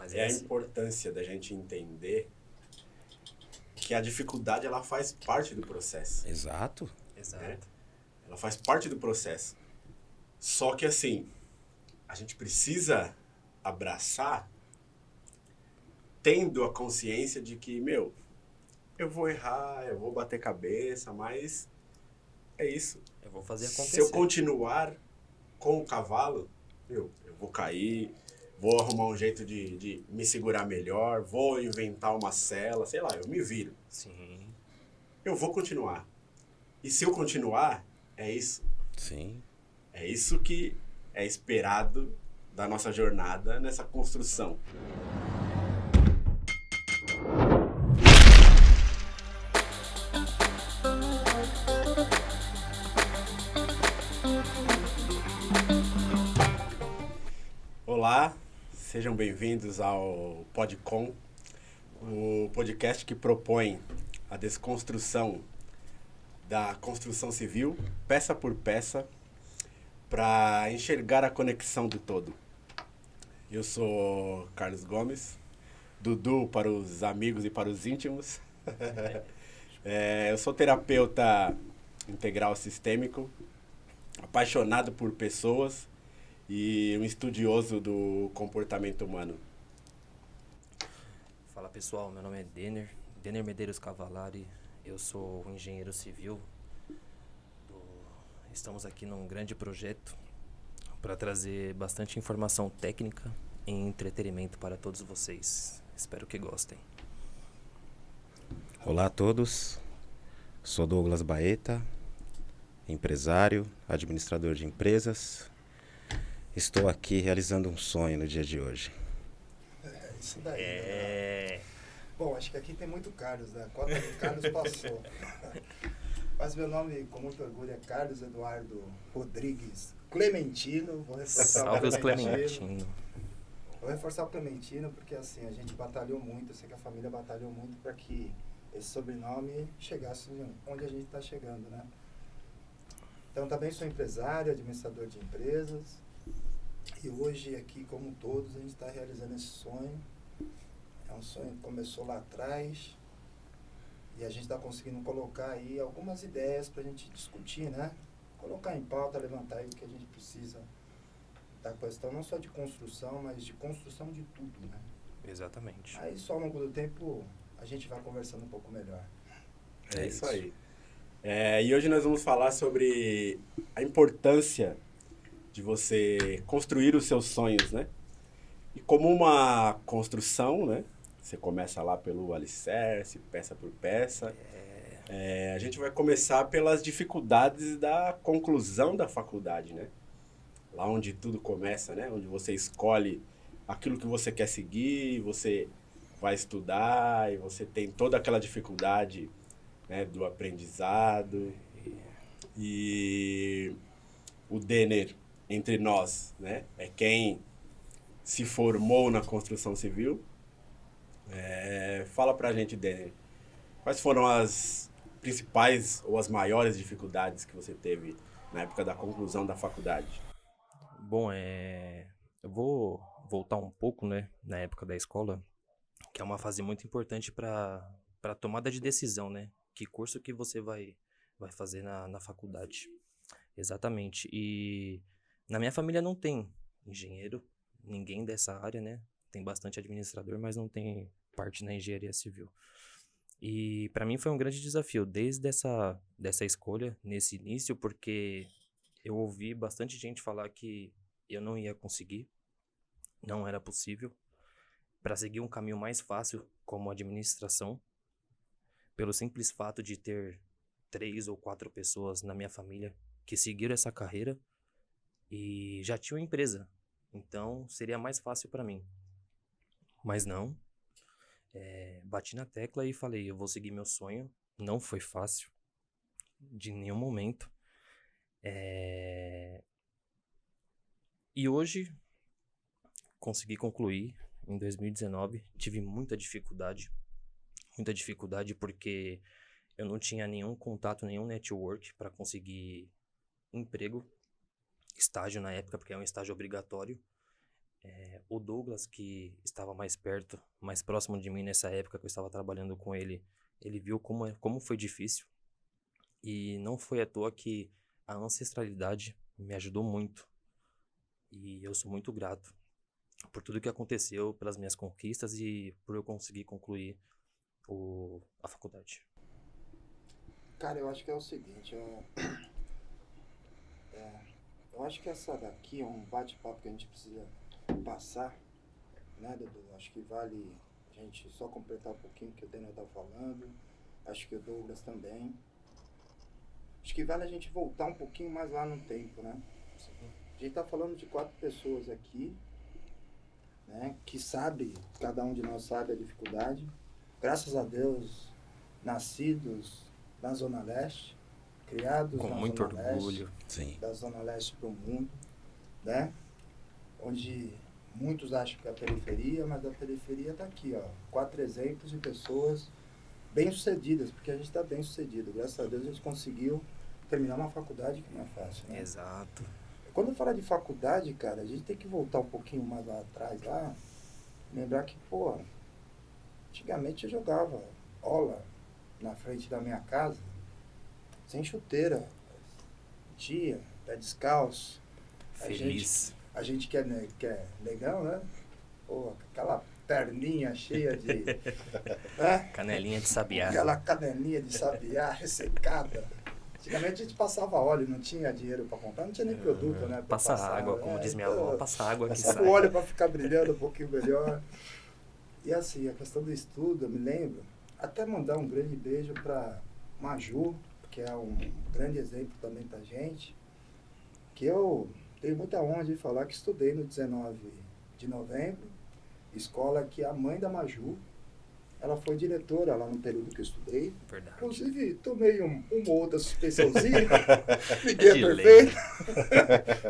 Mas é a importância da gente entender que a dificuldade ela faz parte do processo. Exato. Né? Exato. Ela faz parte do processo. Só que assim, a gente precisa abraçar tendo a consciência de que, eu vou errar, eu vou bater cabeça, mas é isso. Eu vou fazer Se acontecer. eu continuar com o cavalo, eu vou cair, vou arrumar um jeito de me segurar melhor, vou inventar uma sela, sei lá, eu me viro. Sim. Eu vou continuar. E se eu continuar, é isso. Sim. É isso que é esperado da nossa jornada nessa construção. Olá, sejam bem-vindos ao Podcom, o podcast que propõe a desconstrução da construção civil, peça por peça, para enxergar a conexão do todo. Eu sou Carlos Gomes, Dudu para os amigos e para os íntimos. Eu sou terapeuta integral sistêmico, apaixonado por pessoas e um estudioso do comportamento humano. Fala pessoal, meu nome é Denner Medeiros Cavalari, eu sou um engenheiro civil. Estamos aqui num grande projeto para trazer bastante informação técnica e entretenimento para todos vocês. Espero que gostem. Olá a todos, sou Douglas Baeta, empresário, administrador de empresas. Estou aqui realizando um sonho no dia de hoje. Isso daí. Bom, acho que aqui tem muito Carlos, né? A cota do Carlos passou. Mas meu nome, com muito orgulho, é Carlos Eduardo Rodrigues Clementino. Vou reforçar Salve o os Clementino. Clementino. Vou reforçar o Clementino porque assim, a gente batalhou muito, eu sei que a família batalhou muito para que esse sobrenome chegasse onde a gente está chegando, né? Então também sou empresário, administrador de empresas. E hoje aqui, como todos, a gente está realizando esse sonho. É um sonho que começou lá atrás. E a gente está conseguindo colocar aí algumas ideias para a gente discutir, né? Colocar em pauta, levantar aí o que a gente precisa da questão não só de construção, mas de construção de tudo, né? Exatamente. Aí só ao longo do tempo a gente vai conversando um pouco melhor. É isso aí. E hoje nós vamos falar sobre a importância de você construir os seus sonhos, né? E como uma construção, né? Você começa lá pelo alicerce, peça por peça. A gente vai começar pelas dificuldades da conclusão da faculdade, né? Lá onde tudo começa, né? Onde você escolhe aquilo que você quer seguir, você vai estudar e você tem toda aquela dificuldade, né, do aprendizado. E o Denner, entre nós, né? É quem se formou na construção civil. Fala pra gente, Denner, quais foram as principais ou as maiores dificuldades que você teve na época da conclusão da faculdade? Bom, eu vou voltar um pouco, né, na época da escola, que é uma fase muito importante para tomada de decisão, né? Que curso que você vai fazer na faculdade. Exatamente. E na minha família não tem engenheiro, ninguém dessa área, né? Tem bastante administrador, mas não tem parte na engenharia civil. E para mim foi um grande desafio desde dessa escolha nesse início, porque eu ouvi bastante gente falar que eu não ia conseguir, não era possível, para seguir um caminho mais fácil como administração, pelo simples fato de ter 3 ou 4 pessoas na minha família que seguiram essa carreira e já tinham empresa, então seria mais fácil para mim. Mas não, bati na tecla e falei, eu vou seguir meu sonho. Não foi fácil, de nenhum momento. E hoje consegui concluir em 2019. Tive muita dificuldade porque eu não tinha nenhum contato, nenhum network para conseguir emprego, estágio na época, porque é um estágio obrigatório. O Douglas, que estava mais perto, mais próximo de mim nessa época que eu estava trabalhando com ele, ele viu como foi difícil. E não foi à toa que a ancestralidade me ajudou muito. E eu sou muito grato por tudo que aconteceu, pelas minhas conquistas e por eu conseguir concluir a faculdade. Cara, eu acho que é o seguinte, eu acho que essa daqui é um bate-papo que a gente precisa passar, né, Dudu? Acho que vale a gente só completar um pouquinho o que o Daniel tá falando, acho que o Douglas também. Acho que vale a gente voltar um pouquinho mais lá no tempo, né? A gente tá falando de 4 pessoas aqui, né, que cada um de nós sabe a dificuldade. Graças a Deus, nascidos na Zona Leste, criados Com na muito Zona orgulho. Sim. da Zona Leste para o mundo, né? Onde muitos acham que é a periferia, mas a periferia está aqui, ó. 4 exemplos de pessoas bem-sucedidas, porque a gente está bem-sucedido. Graças a Deus a gente conseguiu terminar uma faculdade que não é fácil, né? Exato. Quando eu falar de faculdade, cara, a gente tem que voltar um pouquinho mais lá atrás, lá, lembrar que, pô, antigamente eu jogava bola na frente da minha casa, sem chuteira, dia, pé descalço. Feliz. A gente que é negão, né? Pô, aquela perninha cheia de... né? Canelinha de sabiá. Aquela canelinha de sabiá ressecada. Antigamente a gente passava óleo, não tinha dinheiro para comprar, não tinha nem produto, né? Passa água, como diz minha avó, passa água que sai. Passava o óleo para ficar brilhando um pouquinho melhor. E assim, a questão do estudo, eu me lembro, até mandar um grande beijo para Maju, que é um grande exemplo também pra gente, que eu tenho muita honra de falar que estudei no 19 de novembro, escola que a mãe da Maju, ela foi diretora lá no período que eu estudei. Verdade. Inclusive, tomei uma ou outra suspensãozinha, ninguém é perfeito,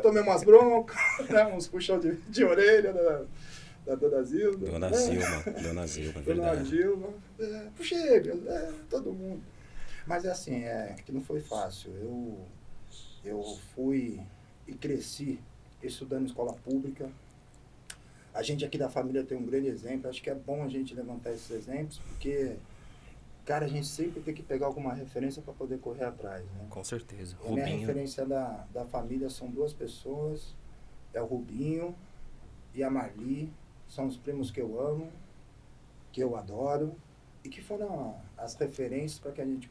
tomei umas broncas, né, uns puxão de orelha da Dona Zilma. Dona Zilma, Dona verdade. Zilma, puxei, todo mundo. Mas é assim, que não foi fácil. Eu fui e cresci estudando em escola pública. A gente aqui da família tem um grande exemplo. Acho que é bom a gente levantar esses exemplos, porque, cara, a gente sempre tem que pegar alguma referência para poder correr atrás, né? Com certeza. A minha Rubinho. referência da família são 2 pessoas. É o Rubinho e a Marli. São os primos que eu amo, que eu adoro, e que foram as referências para que a gente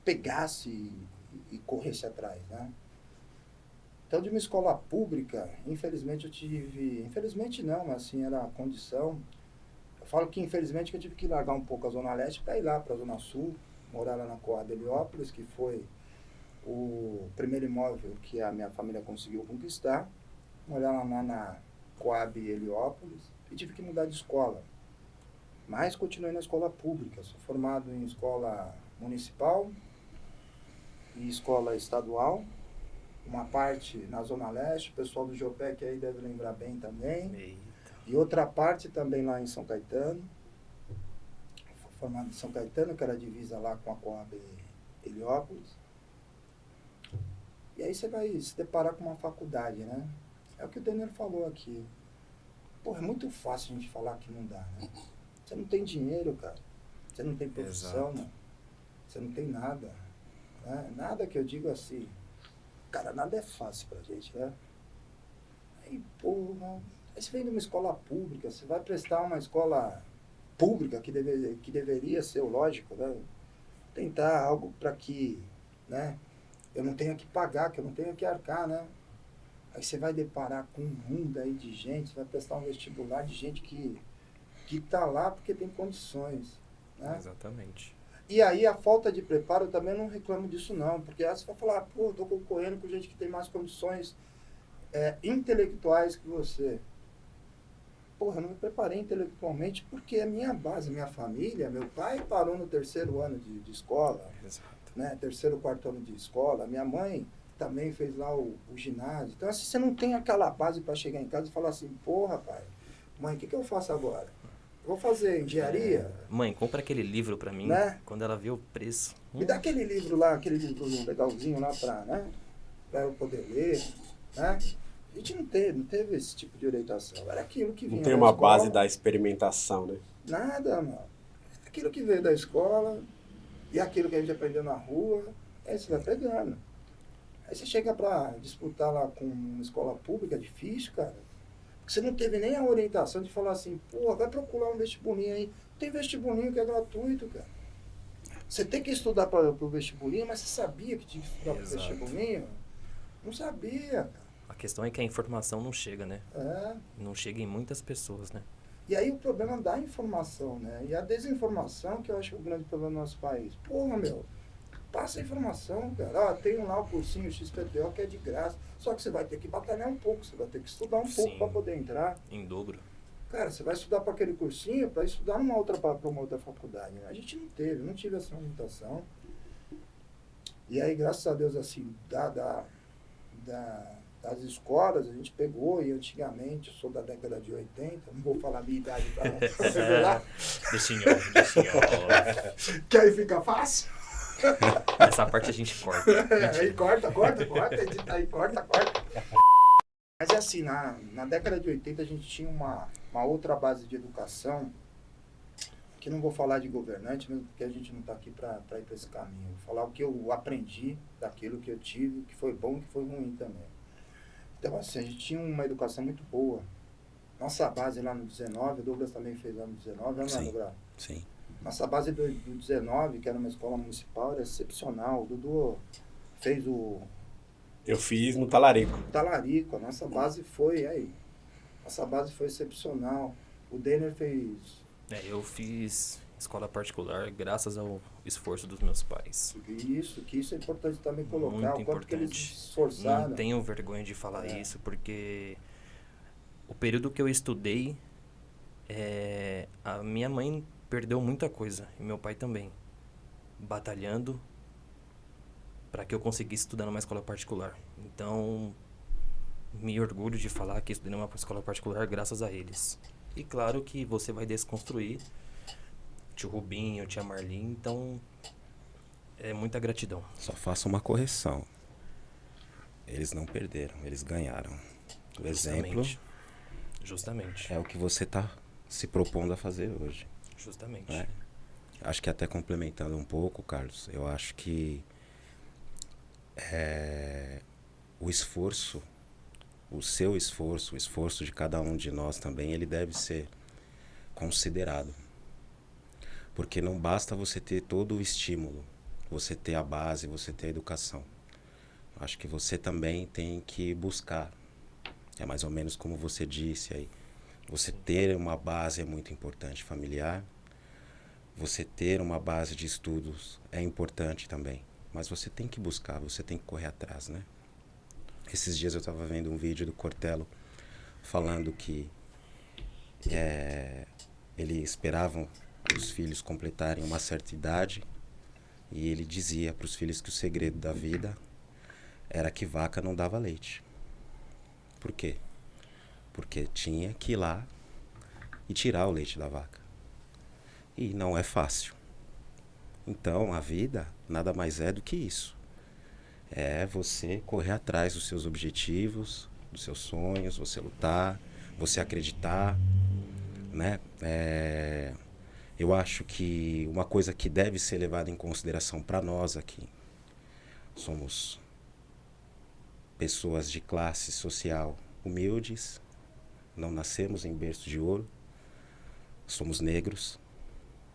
pegasse e corresse atrás, né? Então, de uma escola pública, infelizmente eu tive... Infelizmente não, mas assim, era a condição. Eu falo que infelizmente que eu tive que largar um pouco a Zona Leste para ir lá para a Zona Sul, morar lá na Coab Heliópolis, que foi o primeiro imóvel que a minha família conseguiu conquistar. Morar lá na Coab Heliópolis e tive que mudar de escola. Mas continuei na escola pública. Sou formado em escola municipal e escola estadual. Uma parte na Zona Leste, o pessoal do Geopec aí deve lembrar bem também. Eita. E outra parte também lá em São Caetano. Fui formado em São Caetano, que era divisa lá com a Coab Heliópolis. E aí você vai se deparar com uma faculdade, né? É o que o Daniel falou aqui. Pô, é muito fácil a gente falar que não dá, né? Você não tem dinheiro, cara. Você não tem profissão, Exato. mano. Você não tem nada. Né? Nada que eu digo assim. Cara, nada é fácil pra gente, né? Aí, porra... Aí você vem de uma escola pública, você vai prestar uma escola pública que deveria ser o lógico, né? Tentar algo para que, né? Eu não tenha que pagar, que eu não tenha que arcar, né? Aí você vai deparar com um mundo aí de gente, você vai prestar um vestibular de gente que tá lá porque tem condições, né? Exatamente. E aí a falta de preparo, eu também não reclamo disso não, porque aí você vai falar, pô, eu tô concorrendo com gente que tem mais condições intelectuais que você. Porra, eu não me preparei intelectualmente porque a minha base, minha família, meu pai parou no 3º ano de escola, Exato. né? 3º, 4º ano de escola. Minha mãe também fez lá o ginásio. Então, assim, você não tem aquela base para chegar em casa e falar assim, porra, pai, mãe, o que eu faço agora? Vou fazer engenharia? Mãe, compra aquele livro pra mim, Né? quando ela vê o preço. Me dá aquele livro lá, aquele livro legalzinho lá pra, né? Pra eu poder ler, né? A gente não teve esse tipo de orientação. Era aquilo que vinha Não tem da uma escola. base da experimentação, né? Nada, mano. Aquilo que veio da escola e aquilo que a gente aprendeu na rua, aí você vai pegando. Aí você chega pra disputar lá com uma escola pública, é difícil, cara. Porque você não teve nem a orientação de falar assim, pô, vai procurar um vestibulinho aí. Tem vestibulinho que é gratuito, cara. Você tem que estudar para o vestibulinho, mas você sabia que tinha que estudar para o Exato. vestibulinho? Não sabia, cara. A questão é que a informação não chega, né? É. Não chega em muitas pessoas, né? E aí o problema da informação, né? E a desinformação, que eu acho que é o grande problema do nosso país. Porra, meu, passa a informação, cara. Ah, tem lá o cursinho XPTO que é de graça. Só que você vai ter que batalhar um pouco, você vai ter que estudar um pouco Sim. para poder entrar. Em dobro. Cara, você vai estudar para aquele cursinho para estudar para uma outra faculdade. Né? A gente não tive essa orientação. E aí, graças a Deus, assim, das escolas, a gente pegou, e antigamente, eu sou da década de 80, não vou falar a minha idade para não revelar, Deixa em off, deixa em off. que aí fica fácil. Essa parte a gente corta. Aí corta, edita aí, corta. Mas é assim, na década de 80 a gente tinha uma outra base de educação, que não vou falar de governante, mesmo porque a gente não está aqui para ir para esse caminho. Vou falar o que eu aprendi daquilo que eu tive, que foi bom e que foi ruim também. Então, assim, a gente tinha uma educação muito boa. Nossa base lá no 19, o Douglas também fez lá no 19, Sim. Douglas? Sim. Nossa base do 19, que era uma escola municipal, era excepcional. O Dudu fez o Eu fiz no Talarico. Talarico, a nossa base foi aí. Nossa base foi excepcional. O Denner fez Eu fiz escola particular graças ao esforço dos meus pais. isso, que isso é importante também colocar, Muito o quanto que eles importante. se esforçaram. Não tenho vergonha de falar É. isso, porque o período que eu estudei, a minha mãe perdeu muita coisa, e meu pai também, batalhando para que eu conseguisse estudar numa escola particular. Então, me orgulho de falar que estudei numa escola particular graças a eles. E claro que você vai desconstruir tio Rubinho, tia Marlene, então é muita gratidão. Só faça uma correção. Eles não perderam, eles ganharam. O exemplo Justamente. é o que você está se propondo a fazer hoje. Justamente. Né? Acho que até complementando um pouco, Carlos, eu acho que o esforço, o seu esforço, o esforço de cada um de nós também, ele deve ser considerado. Porque não basta você ter todo o estímulo, você ter a base, você ter a educação. Acho que você também tem que buscar. É mais ou menos como você disse aí. Você ter uma base é muito importante, familiar. Você ter uma base de estudos é importante também. Mas você tem que buscar, você tem que correr atrás, né? Esses dias eu estava vendo um vídeo do Cortella falando que ele esperava os filhos completarem uma certa idade e ele dizia para os filhos que o segredo da vida era que vaca não dava leite. Por quê? Porque tinha que ir lá e tirar o leite da vaca. E não é fácil. Então, a vida nada mais é do que isso. É você correr atrás dos seus objetivos, dos seus sonhos, você lutar, você acreditar, né? Eu acho que uma coisa que deve ser levada em consideração para nós aqui, somos pessoas de classe social humildes, não nascemos em berço de ouro, somos negros.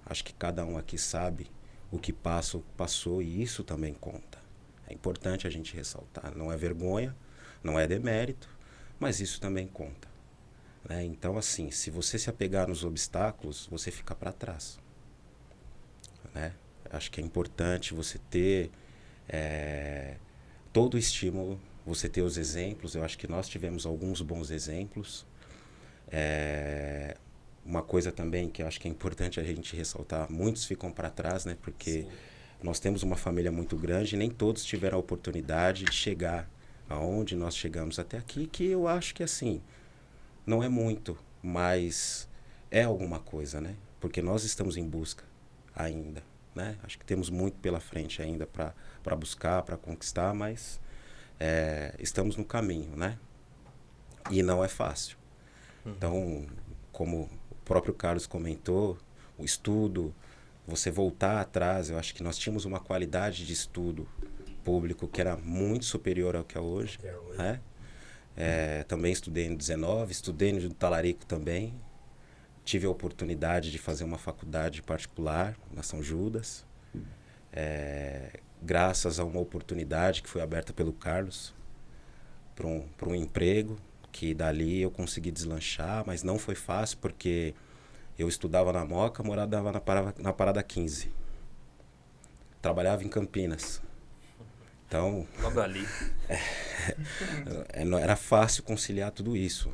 Acho que cada um aqui sabe o que passou e isso também conta. É importante a gente ressaltar. Não é vergonha, não é demérito, mas isso também conta. Né? Então, assim, se você se apegar nos obstáculos, você fica para trás. Né? Acho que é importante você ter todo o estímulo, você ter os exemplos. Eu acho que nós tivemos alguns bons exemplos. Uma coisa também que eu acho que é importante a gente ressaltar, muitos ficam para trás, né? Porque sim, nós temos uma família muito grande e nem todos tiveram a oportunidade de chegar aonde nós chegamos até aqui, que eu acho que assim, não é muito, mas é alguma coisa, né? Porque nós estamos em busca ainda, né? Acho que temos muito pela frente ainda para buscar, para conquistar, mas estamos no caminho, né? E não é fácil. Então, como o próprio Carlos comentou, o estudo, você voltar atrás, eu acho que nós tínhamos uma qualidade de estudo público que era muito superior ao que é hoje. Né? Também estudei no 19, estudei no Talarico também. Tive a oportunidade de fazer uma faculdade particular na São Judas. Graças a uma oportunidade que foi aberta pelo Carlos para um emprego, que dali eu consegui deslanchar, mas não foi fácil porque eu estudava na Moca, morava na Parada 15. Trabalhava em Campinas. Então, logo ali. Não era fácil conciliar tudo isso.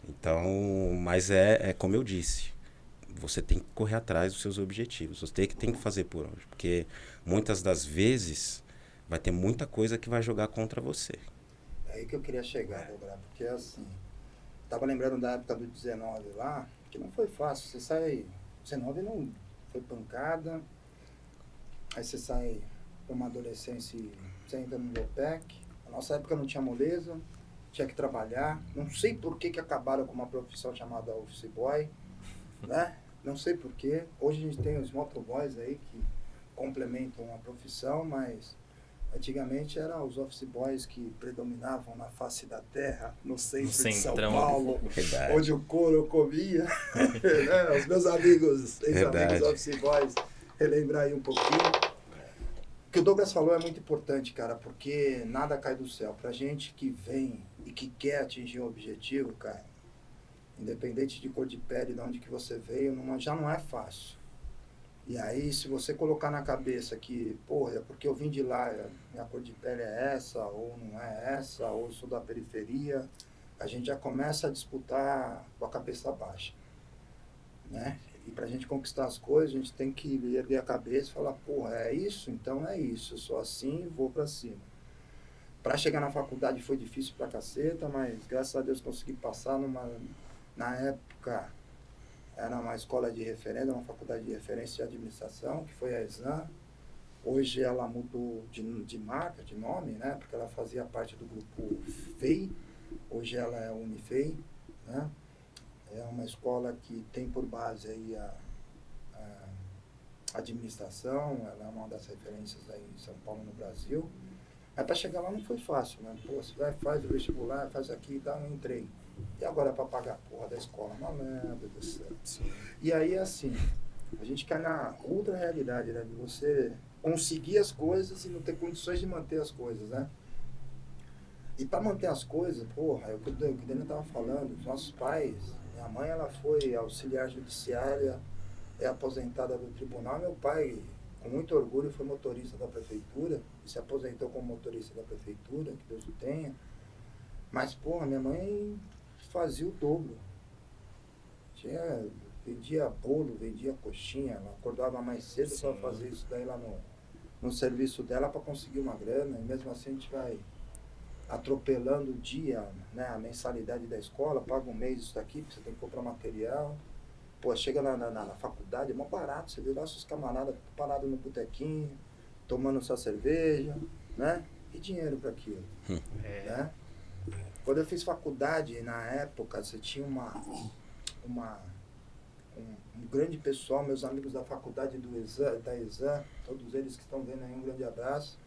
Então, mas é como eu disse, você tem que correr atrás dos seus objetivos, você tem que fazer por onde, porque muitas das vezes vai ter muita coisa que vai jogar contra você. É aí que eu queria chegar, Roberto, porque assim, tava lembrando da época do 19 lá, que não foi fácil, você sai, 19 não foi pancada, aí você sai para uma adolescência e você entra no Lopec, na nossa época não tinha moleza, tinha que trabalhar, não sei por que acabaram com uma profissão chamada office boy, né? Não sei por quê. Hoje a gente tem os motoboys aí que complementam a profissão, mas antigamente eram os office boys que predominavam na face da terra, no centro de São Paulo, onde o couro comia. Né? Os meus amigos, ex-amigos office boys, relembrar aí um pouquinho. O que o Douglas falou é muito importante, cara, porque nada cai do céu. Pra gente que vem e que quer atingir um objetivo, cara, independente de cor de pele, de onde que você veio, já não é fácil. E aí, se você colocar na cabeça que, porra, é porque eu vim de lá, minha cor de pele é essa, ou não é essa, ou eu sou da periferia, a gente já começa a disputar com a cabeça baixa, né? E pra gente conquistar as coisas, a gente tem que erguer a cabeça e falar, porra, é isso? Então é isso, eu sou assim, vou pra cima. Pra chegar na faculdade foi difícil pra caceta, mas graças a Deus consegui passar na época, era uma escola de referência, uma faculdade de referência de administração, que foi a Exam. Hoje ela mudou de marca, de nome, né? Porque ela fazia parte do grupo FEI. Hoje ela é Unifei, né? É uma escola que tem por base aí a administração, ela é uma das referências aí em São Paulo, no Brasil. Mas para chegar lá não foi fácil, né? Pô, você vai, faz o vestibular, faz aqui e tal, não entrei. E agora para pagar a porra da escola? Malandro do céu. E aí, assim, a gente cai na outra realidade, né? De você conseguir as coisas e não ter condições de manter as coisas, né? E para manter as coisas, porra, é o que o Daniel estava falando, os nossos pais, minha mãe, ela foi auxiliar judiciária, é aposentada do tribunal, meu pai, com muito orgulho, foi motorista da prefeitura, e se aposentou como motorista da prefeitura, que Deus o tenha. Mas, porra, minha mãe fazia o dobro. Vendia bolo, vendia coxinha, ela acordava mais cedo para fazer isso daí lá no serviço dela para conseguir uma grana, e mesmo assim a gente vai atropelando o dia, né, a mensalidade da escola, paga um mês isso daqui, porque você tem que comprar material. Pô, chega na faculdade, é mó barato, você vê lá seus camaradas parados no botequinho, tomando sua cerveja, né? E dinheiro para aquilo, né? Quando eu fiz faculdade, na época, você tinha um grande pessoal, meus amigos da faculdade da Exam, todos eles que estão vendo aí, um grande abraço.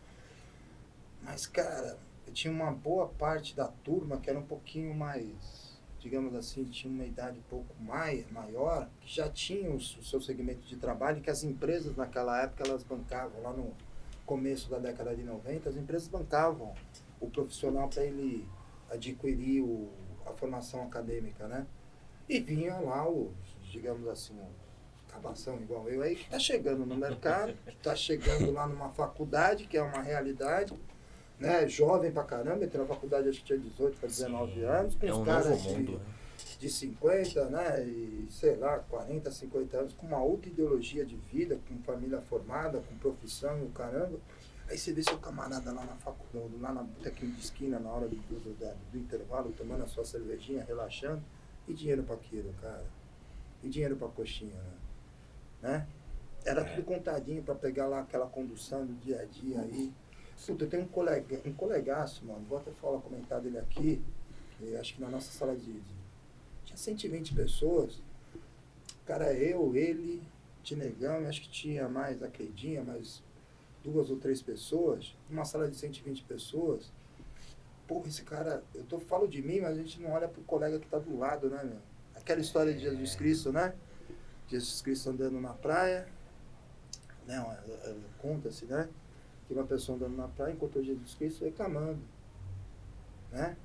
Mas, cara, eu tinha uma boa parte da turma que era um pouquinho mais, digamos assim, tinha uma idade um pouco maior, que já tinha o seu segmento de trabalho, e que as empresas naquela época, elas bancavam, lá no começo da década de 90, as empresas bancavam o profissional para ele adquirir a formação acadêmica, né? E vinha lá digamos assim, cabação igual eu aí, que está chegando no mercado, que está chegando lá numa faculdade, que é uma realidade, né? Jovem pra caramba, entrou na faculdade, acho que tinha 18 para 19 anos, com os caras de 50, né? E sei lá, 40, 50 anos, com uma outra ideologia de vida, com família formada, com profissão e o caramba. Aí você vê seu camarada lá na faculdade, lá na botequinha de esquina, na hora do intervalo, tomando a sua cervejinha, relaxando, e dinheiro para aquilo, cara. E dinheiro para coxinha, né? Era tudo contadinho para pegar lá aquela condução do dia a dia aí. Puta, eu tenho um colegaço, mano, vou até falar, comentar dele aqui, Eu acho que na nossa sala tinha 120 pessoas. Cara, eu, ele, Tinegão, acho que tinha mais a Cleidinha, mais 2 ou 3 pessoas. Numa sala de 120 pessoas. Porra, esse cara, falo de mim, mas a gente não olha pro colega que tá do lado, né, meu? Aquela história de Jesus Cristo, né? Jesus Cristo andando na praia, né? Conta-se, né? Que uma pessoa andando na praia encontrou Jesus Cristo reclamando, né?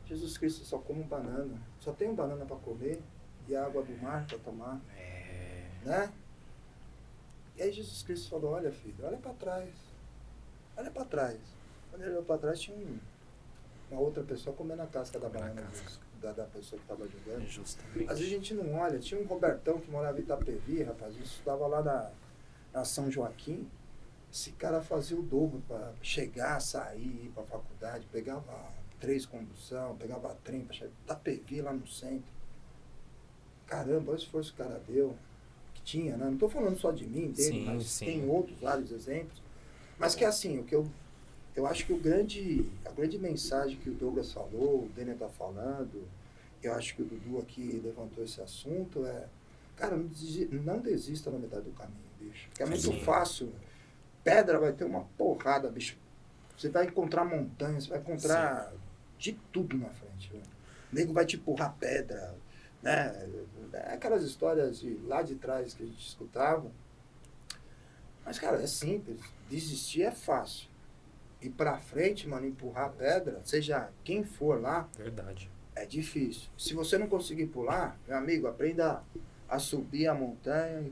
Jesus Cristo só come banana, só tem banana para comer e a água do mar para tomar, né? E aí Jesus Cristo falou, olha filho, olha para trás, olha para trás. Quando ele olhou para trás tinha uma outra pessoa comendo a casca da banana da pessoa que estava jogando. Justamente. Às vezes a gente não olha, tinha um Robertão que morava em Itapevi, rapaz, ele estudava lá na São Joaquim. Esse cara fazia o dobro para chegar, sair, ir para a faculdade, pegava 3 condução, pegava trem para chegar, Itapevi lá no centro. Caramba, olha o esforço que o cara deu, que tinha, né? Não estou falando só de mim, dele, Sim, mas sim. tem outros vários exemplos. Mas que assim, o que eu acho que a grande mensagem que o Douglas falou, o Denner está falando, eu acho que o Dudu aqui levantou esse assunto, cara, não desista na metade do caminho, bicho. Porque é muito fácil. Pedra vai ter uma porrada, bicho. Você vai encontrar montanhas, você vai encontrar de tudo na frente. Viu? O nego vai te empurrar pedra, né? Aquelas histórias lá de trás que a gente escutava. Mas, cara, é simples. Desistir é fácil. Ir pra frente, mano, empurrar a pedra, seja quem for lá, Verdade. é difícil. Se você não conseguir pular, meu amigo, aprenda a subir a montanha,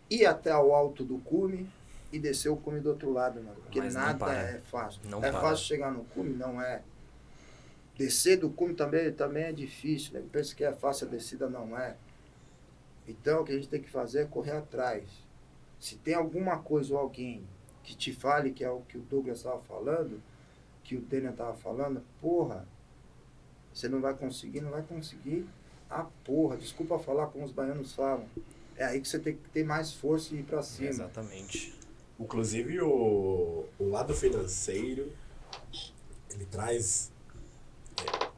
ir até o alto do cume e descer o cume do outro lado, mano. Porque Mas não nada para. é fácil. Não é para. fácil chegar no cume? Não é. Descer do cume também é difícil. Né? Pensa que é fácil, a descida não é. Então, o que a gente tem que fazer é correr atrás. Se tem alguma coisa ou alguém que te fale, que é o que o Douglas estava falando, que o Denner estava falando, porra, você não vai conseguir a porra. Desculpa falar como os baianos falam. É aí que você tem que ter mais força e ir pra cima. Exatamente. Inclusive o lado financeiro, ele traz,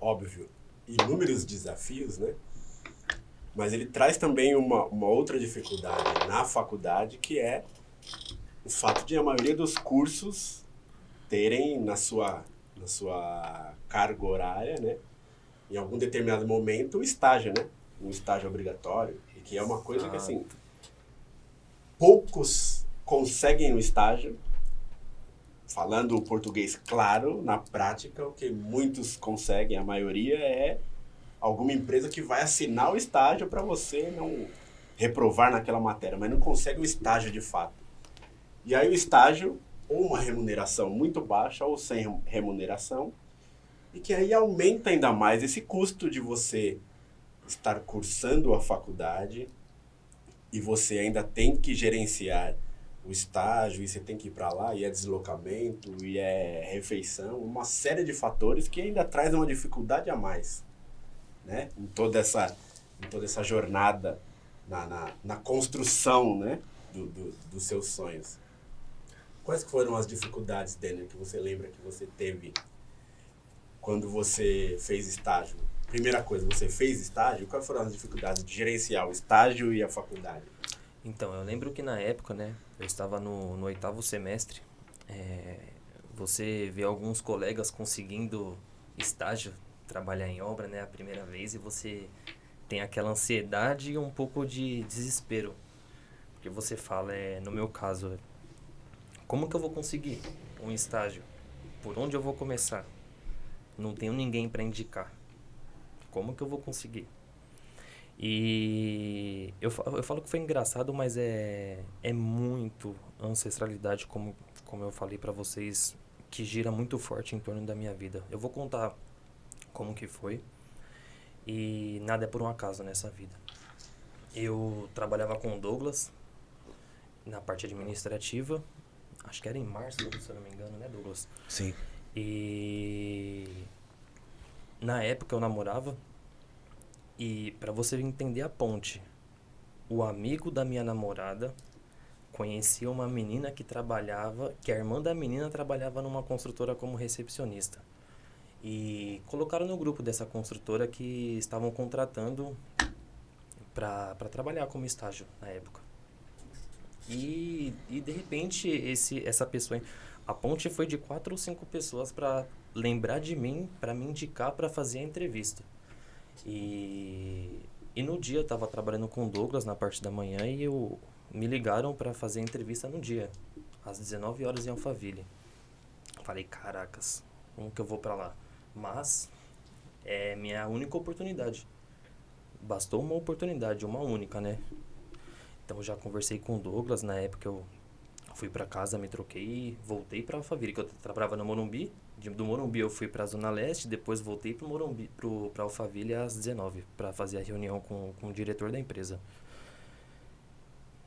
óbvio, inúmeros desafios, né? Mas ele traz também uma outra dificuldade na faculdade, que é o fato de a maioria dos cursos terem na sua carga horária, né? Em algum determinado momento, o estágio, né? Um estágio obrigatório, e que é uma coisa que, assim, poucos conseguem o estágio, falando o português claro, na prática, o que muitos conseguem, a maioria, é alguma empresa que vai assinar o estágio para você não reprovar naquela matéria, mas não consegue o estágio de fato. E aí o estágio, ou uma remuneração muito baixa, ou sem remuneração, e que aí aumenta ainda mais esse custo de você estar cursando a faculdade e você ainda tem que gerenciar o estágio, e você tem que ir para lá, e é deslocamento, e é refeição, uma série de fatores que ainda traz uma dificuldade a mais, né? Em toda essa jornada, na construção, né? dos seus sonhos. Quais foram as dificuldades, Denner, que você lembra que você teve quando você fez estágio? Primeira coisa, você fez estágio? Quais foram as dificuldades de gerenciar o estágio e a faculdade? Então, eu lembro que na época, né, eu estava no 8º semestre, você vê alguns colegas conseguindo estágio, trabalhar em obra, né, a primeira vez, e você tem aquela ansiedade e um pouco de desespero. Porque você fala, no meu caso, como que eu vou conseguir um estágio? Por onde eu vou começar? Não tenho ninguém para indicar. Como que eu vou conseguir? E eu falo que foi engraçado, mas é muito ancestralidade, como eu falei para vocês, que gira muito forte em torno da minha vida. Eu vou contar como que foi, e nada é por um acaso nessa vida. Eu trabalhava com o Douglas na parte administrativa, acho que era em março, se eu não me engano, né, Douglas? Sim. E na época eu namorava, e para você entender a ponte, o amigo da minha namorada conhecia uma menina que a irmã da menina trabalhava numa construtora como recepcionista. E colocaram no grupo dessa construtora que estavam contratando para trabalhar como estágio na época. E de repente essa pessoa, a ponte foi de 4 ou 5 pessoas para lembrar de mim, para me indicar para fazer a entrevista. E no dia eu estava trabalhando com o Douglas na parte da manhã e me ligaram para fazer a entrevista no dia, às 19 horas em Alphaville. Falei, caracas, como que eu vou para lá? Mas é minha única oportunidade. Bastou uma oportunidade, uma única, né? Então eu já conversei com o Douglas, na época eu fui para casa, me troquei e voltei para Alphaville, que eu trabalhava no Morumbi. Do Morumbi eu fui para a Zona Leste, depois voltei para Morumbi, para Alphaville às 19 para fazer a reunião com o diretor da empresa.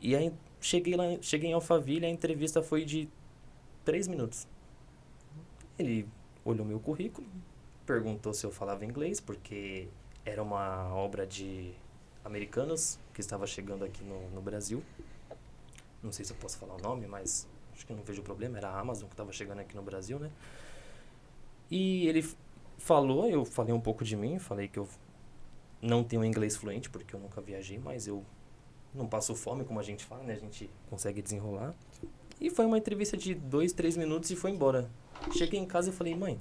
E aí cheguei em Alphaville, a entrevista foi de 3 minutos. Ele olhou meu currículo, perguntou se eu falava inglês, porque era uma obra de americanos que estava chegando aqui no Brasil. Não sei se eu posso falar o nome, mas acho que não vejo problema. Era a Amazon que estava chegando aqui no Brasil, né? E ele falou, eu falei um pouco de mim, falei que eu não tenho inglês fluente, porque eu nunca viajei, mas eu não passo fome, como a gente fala, né? A gente consegue desenrolar. E foi uma entrevista de 2, 3 minutos e foi embora. Cheguei em casa e falei, mãe,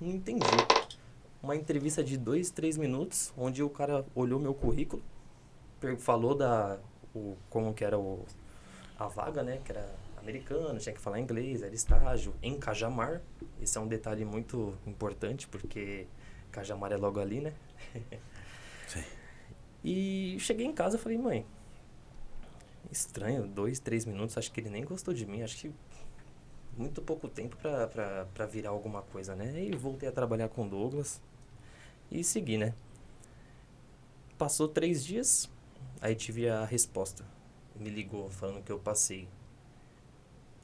não entendi. Uma entrevista de 2, 3 minutos, onde o cara olhou meu currículo, falou como que era a vaga, né? Que era americano, tinha que falar inglês, era estágio em Cajamar. Esse é um detalhe muito importante, porque Cajamar é logo ali, né? Sim. E cheguei em casa e falei, mãe, estranho, 2, 3 minutos, acho que ele nem gostou de mim, acho que muito pouco tempo pra virar alguma coisa, né? E voltei a trabalhar com o Douglas e segui, né? Passou 3 dias, aí tive a resposta. Me ligou falando que eu passei.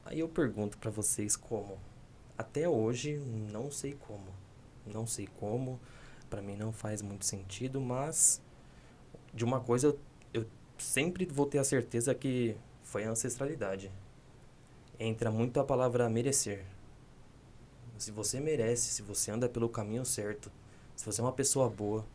Aí eu pergunto pra vocês como. Até hoje, não sei como. Não sei como, pra mim não faz muito sentido, mas de uma coisa eu sempre vou ter a certeza que foi a ancestralidade. Entra muito a palavra merecer. Se você merece, se você anda pelo caminho certo, se você é uma pessoa boa,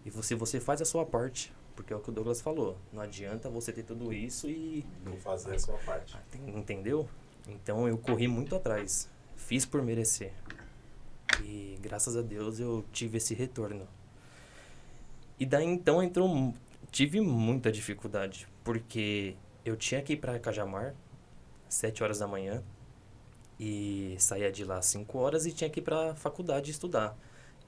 e você faz a sua parte, porque é o que o Douglas falou, não adianta você ter tudo isso e Não fazer a sua parte. entendeu? Então eu corri muito atrás, fiz por merecer. E graças a Deus eu tive esse retorno. E daí então tive muita dificuldade, porque eu tinha que ir para Cajamar 7 horas da manhã e saía de lá às 5 horas e tinha que ir para a faculdade estudar.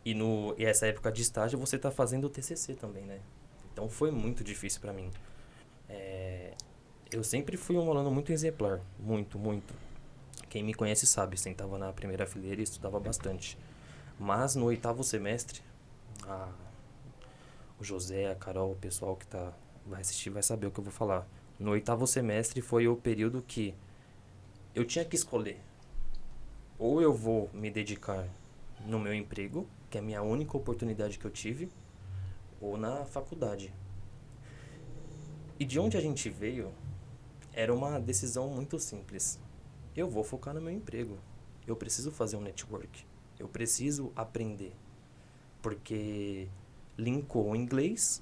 E essa época de estágio você tá fazendo o TCC também, né? Então foi muito difícil para mim. Eu sempre fui um aluno muito exemplar, muito, muito. Quem me conhece sabe, sentava na primeira fileira e estudava bastante. Mas no 8º semestre, o José, a Carol, o pessoal que vai assistir vai saber o que eu vou falar. No 8º semestre foi o período que eu tinha que escolher. Ou eu vou me dedicar no meu emprego, que é a minha única oportunidade que eu tive, ou na faculdade. E de onde a gente veio, era uma decisão muito simples. Eu vou focar no meu emprego. Eu preciso fazer um network. Eu preciso aprender. Porque linkou o inglês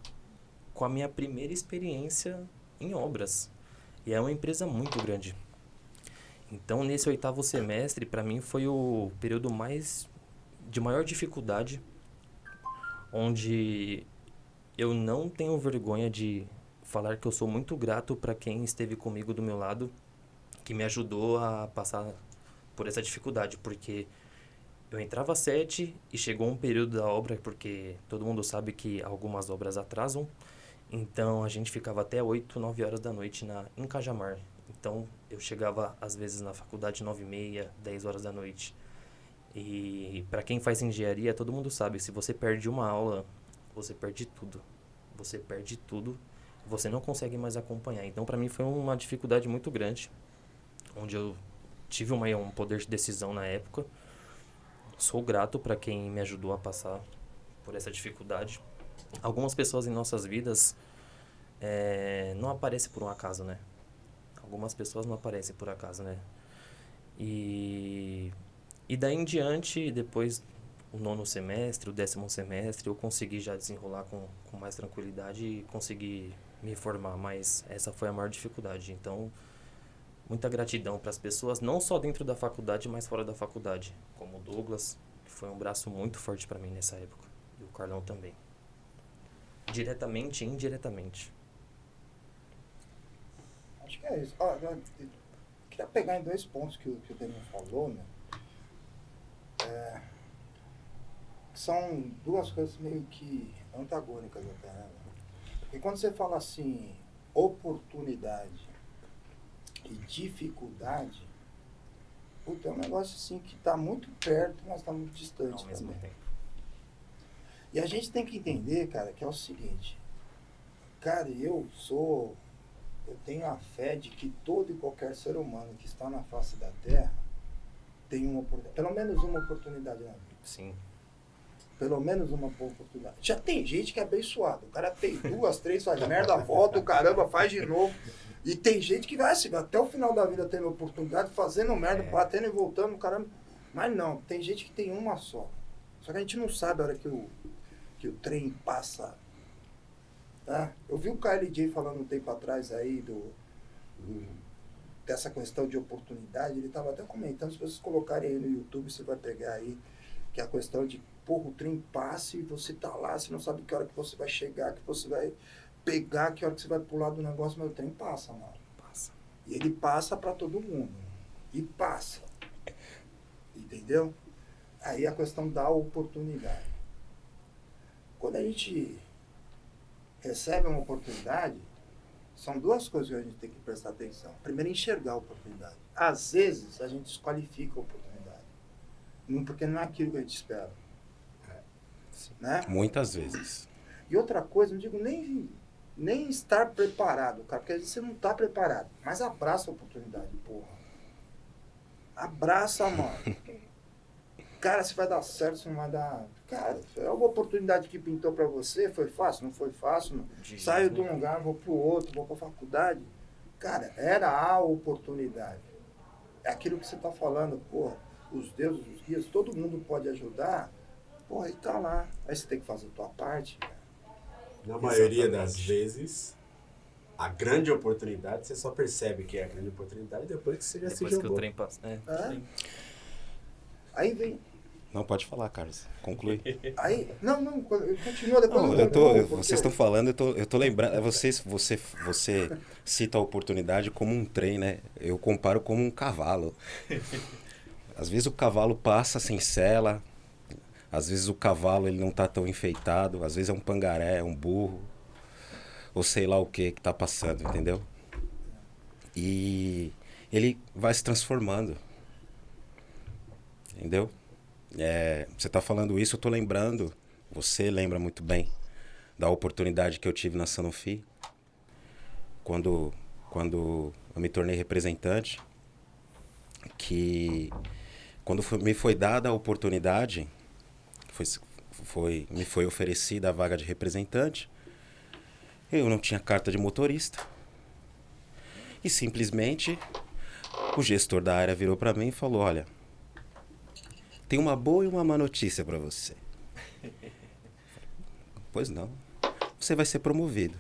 com a minha primeira experiência em obras. E é uma empresa muito grande. Então, nesse 8º semestre, para mim, foi o período de maior dificuldade, onde eu não tenho vergonha de falar que eu sou muito grato para quem esteve comigo do meu lado, que me ajudou a passar por essa dificuldade, porque eu entrava às 7 e chegou um período da obra, porque todo mundo sabe que algumas obras atrasam, então a gente ficava até 8, 9 horas da noite em Cajamar. Então eu chegava às vezes na faculdade 9h30, 10 horas da noite. E para quem faz engenharia, todo mundo sabe, se você perde uma aula, você perde tudo. Você perde tudo, você não consegue mais acompanhar. Então para mim foi uma dificuldade muito grande, onde eu tive um poder de decisão na época. Sou grato para quem me ajudou a passar por essa dificuldade. Algumas pessoas em nossas vidas não aparecem por um acaso, né? Algumas pessoas não aparecem por acaso, né? E E daí em diante, depois o 9º semestre, o 10º semestre, eu consegui já desenrolar com mais tranquilidade e consegui me formar, mas essa foi a maior dificuldade. Então, muita gratidão para as pessoas, não só dentro da faculdade, mas fora da faculdade, como o Douglas, que foi um braço muito forte para mim nessa época, e o Carlão também. Diretamente e indiretamente. Acho que é isso. Ó, eu queria pegar em 2 pontos que o Daniel falou, né? São 2 coisas meio que antagônicas até, né? Porque quando você fala assim, oportunidade e dificuldade, puta, é um negócio assim que está muito perto, mas está muito distante Ao mesmo também. tempo. E a gente tem que entender, cara, que é o seguinte, cara, eu tenho a fé de que todo e qualquer ser humano que está na face da Terra tem uma oportunidade, pelo menos uma oportunidade na vida. Sim. Pelo menos uma boa oportunidade. Já tem gente que é abençoado. O cara tem 2, 3, faz merda, volta, o caramba, faz de novo. E tem gente que vai assim, até o final da vida tendo oportunidade, fazendo merda, batendo e voltando, caramba. Mas não, tem gente que tem uma só. Só que a gente não sabe a hora que o trem passa. Tá? Eu vi o KLJ falando um tempo atrás aí dessa questão de oportunidade. Ele estava até comentando, se vocês colocarem aí no YouTube, você vai pegar aí, que é a questão de, porra, o trem passa e você tá lá, você não sabe que hora que você vai chegar, que você vai pegar, que hora que você vai pular do negócio, mas o trem passa, mano. Passa. E ele passa para todo mundo. E passa. Entendeu? Aí a questão da oportunidade. Quando a gente recebe uma oportunidade, são 2 coisas que a gente tem que prestar atenção. Primeiro, enxergar a oportunidade. Às vezes, a gente desqualifica a oportunidade. Porque não é aquilo que a gente espera. Né? Muitas vezes. E outra coisa, não digo nem estar preparado, cara, porque às vezes você não está preparado. Mas abraça a oportunidade, porra. Abraça, mano. Cara, se vai dar certo, se não vai dar... Cara, é uma oportunidade que pintou pra você, foi fácil? Não foi fácil? Não. Saio de um lugar, vou pro outro, vou pra faculdade. Cara, era a oportunidade. É aquilo que você tá falando, porra, os deuses, os guias, todo mundo pode ajudar. Porra, e tá lá. Aí você tem que fazer a tua parte, cara. Na maioria das vezes, a grande oportunidade, você só percebe que é a grande oportunidade depois que você já se Depois que jogou. o trem passa. Aí vem... Não, pode falar, Carlos. Conclui. Aí, não, continua depois. Não, vocês estão falando, eu tô lembrando. Você cita a oportunidade como um trem, né? Eu comparo como um cavalo. Às vezes o cavalo passa sem sela, às vezes o cavalo ele não tá tão enfeitado, às vezes é um pangaré, é um burro, ou sei lá o que tá passando, entendeu? E ele vai se transformando, entendeu? Você tá falando isso, eu tô lembrando, você lembra muito bem da oportunidade que eu tive na Sanofi, quando eu me tornei representante, que quando me foi dada a oportunidade, me foi oferecida a vaga de representante, eu não tinha carta de motorista. E simplesmente o gestor da área virou para mim e falou: olha, tem uma boa e uma má notícia para você. Pois não. Você vai ser promovido.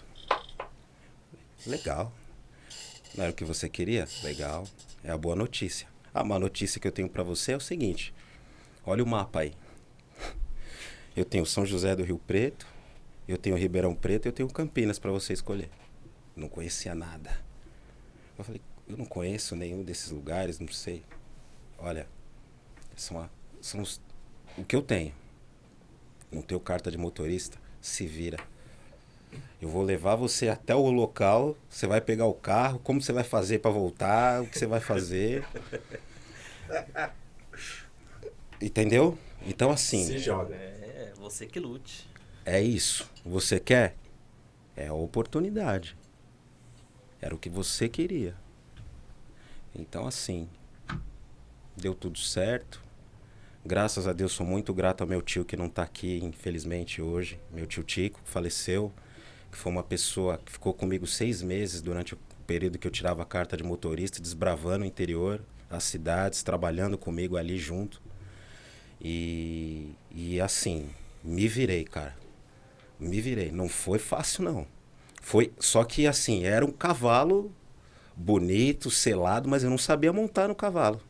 Legal. Não era o que você queria? Legal. É a boa notícia. A má notícia que eu tenho para você é o seguinte. Olha o mapa aí. Eu tenho São José do Rio Preto, eu tenho Ribeirão Preto e eu tenho Campinas para você escolher. Não conhecia nada. Eu falei, eu não conheço nenhum desses lugares, não sei. Olha, são o que eu tenho. Não tenho carta de motorista, se vira. Eu vou levar você até o local, você vai pegar o carro, como você vai fazer para voltar, o que você vai fazer. Entendeu? Então assim... Se joga. Você que lute. É isso. Você quer? É a oportunidade. Era o que você queria. Então assim, deu tudo certo. Graças a Deus, sou muito grato ao meu tio que não está aqui, infelizmente, hoje. Meu tio Tico, que faleceu, que foi uma pessoa que ficou comigo 6 meses durante o período que eu tirava a carta de motorista, desbravando o interior, as cidades, trabalhando comigo ali junto. E assim, me virei, cara. Me virei. Não foi fácil, não. Foi, só que assim, era um cavalo bonito, selado, mas eu não sabia montar no cavalo.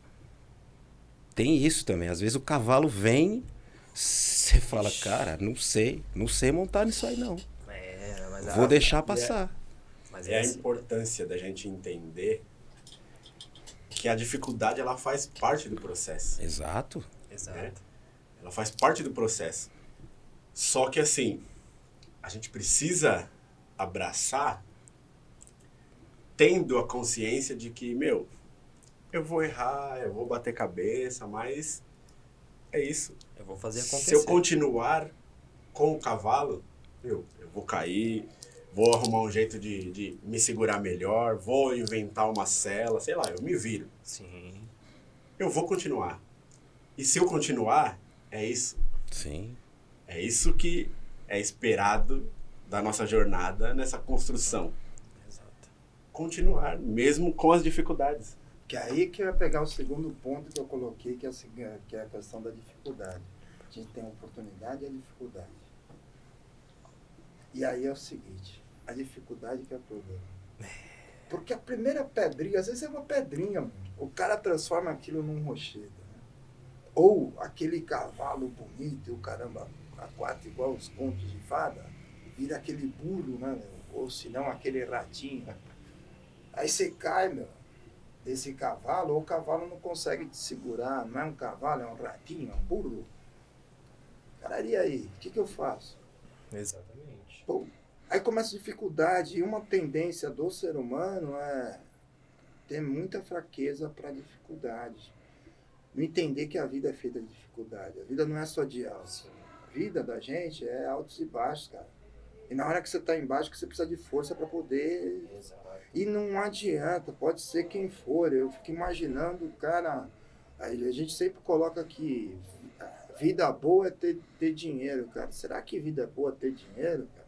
Tem isso também. Às vezes o cavalo vem, você fala, cara, não sei montar nisso aí não. Mas Vou deixar passar. Mas É a assim, importância da gente entender que a dificuldade ela faz parte do processo. Exato. exato. Ela faz parte do processo. Só que assim, a gente precisa abraçar tendo a consciência de que, meu, eu vou errar, eu vou bater cabeça, mas é isso. Eu vou fazer acontecer. Se eu continuar com o cavalo, eu vou cair, vou arrumar um jeito de me segurar melhor, vou inventar uma sela, sei lá, eu me viro. Sim. Eu vou continuar. E se eu continuar, é isso. Sim. É isso que é esperado da nossa jornada nessa construção. Exato. Continuar, mesmo com as dificuldades. Que é aí que eu ia pegar o segundo ponto que eu coloquei, que é a questão da dificuldade. A gente tem a oportunidade e a dificuldade. E aí é o seguinte, a dificuldade que é o problema. Porque a primeira pedrinha, às vezes é uma pedrinha, mano. O cara transforma aquilo num rochedo. Né? Ou aquele cavalo bonito, o caramba, a quatro, igual os contos de fada, vira aquele burro, né? Ou se não, aquele ratinho. Aí você cai, meu, desse cavalo, ou o cavalo não consegue te segurar, não é um cavalo, é um ratinho, é um burro. Cara, e aí? O que eu faço? Exatamente. Pô, aí começa a dificuldade, e uma tendência do ser humano é ter muita fraqueza para dificuldade. Não entender que a vida é feita de dificuldade. A vida não é só de altos. A vida da gente é altos e baixos, cara. E na hora que você está embaixo, que você precisa de força para poder... Exato. E não adianta, pode ser quem for. Eu fico imaginando, cara, a gente sempre coloca que vida boa é ter dinheiro, cara. Será que vida boa é ter dinheiro, cara?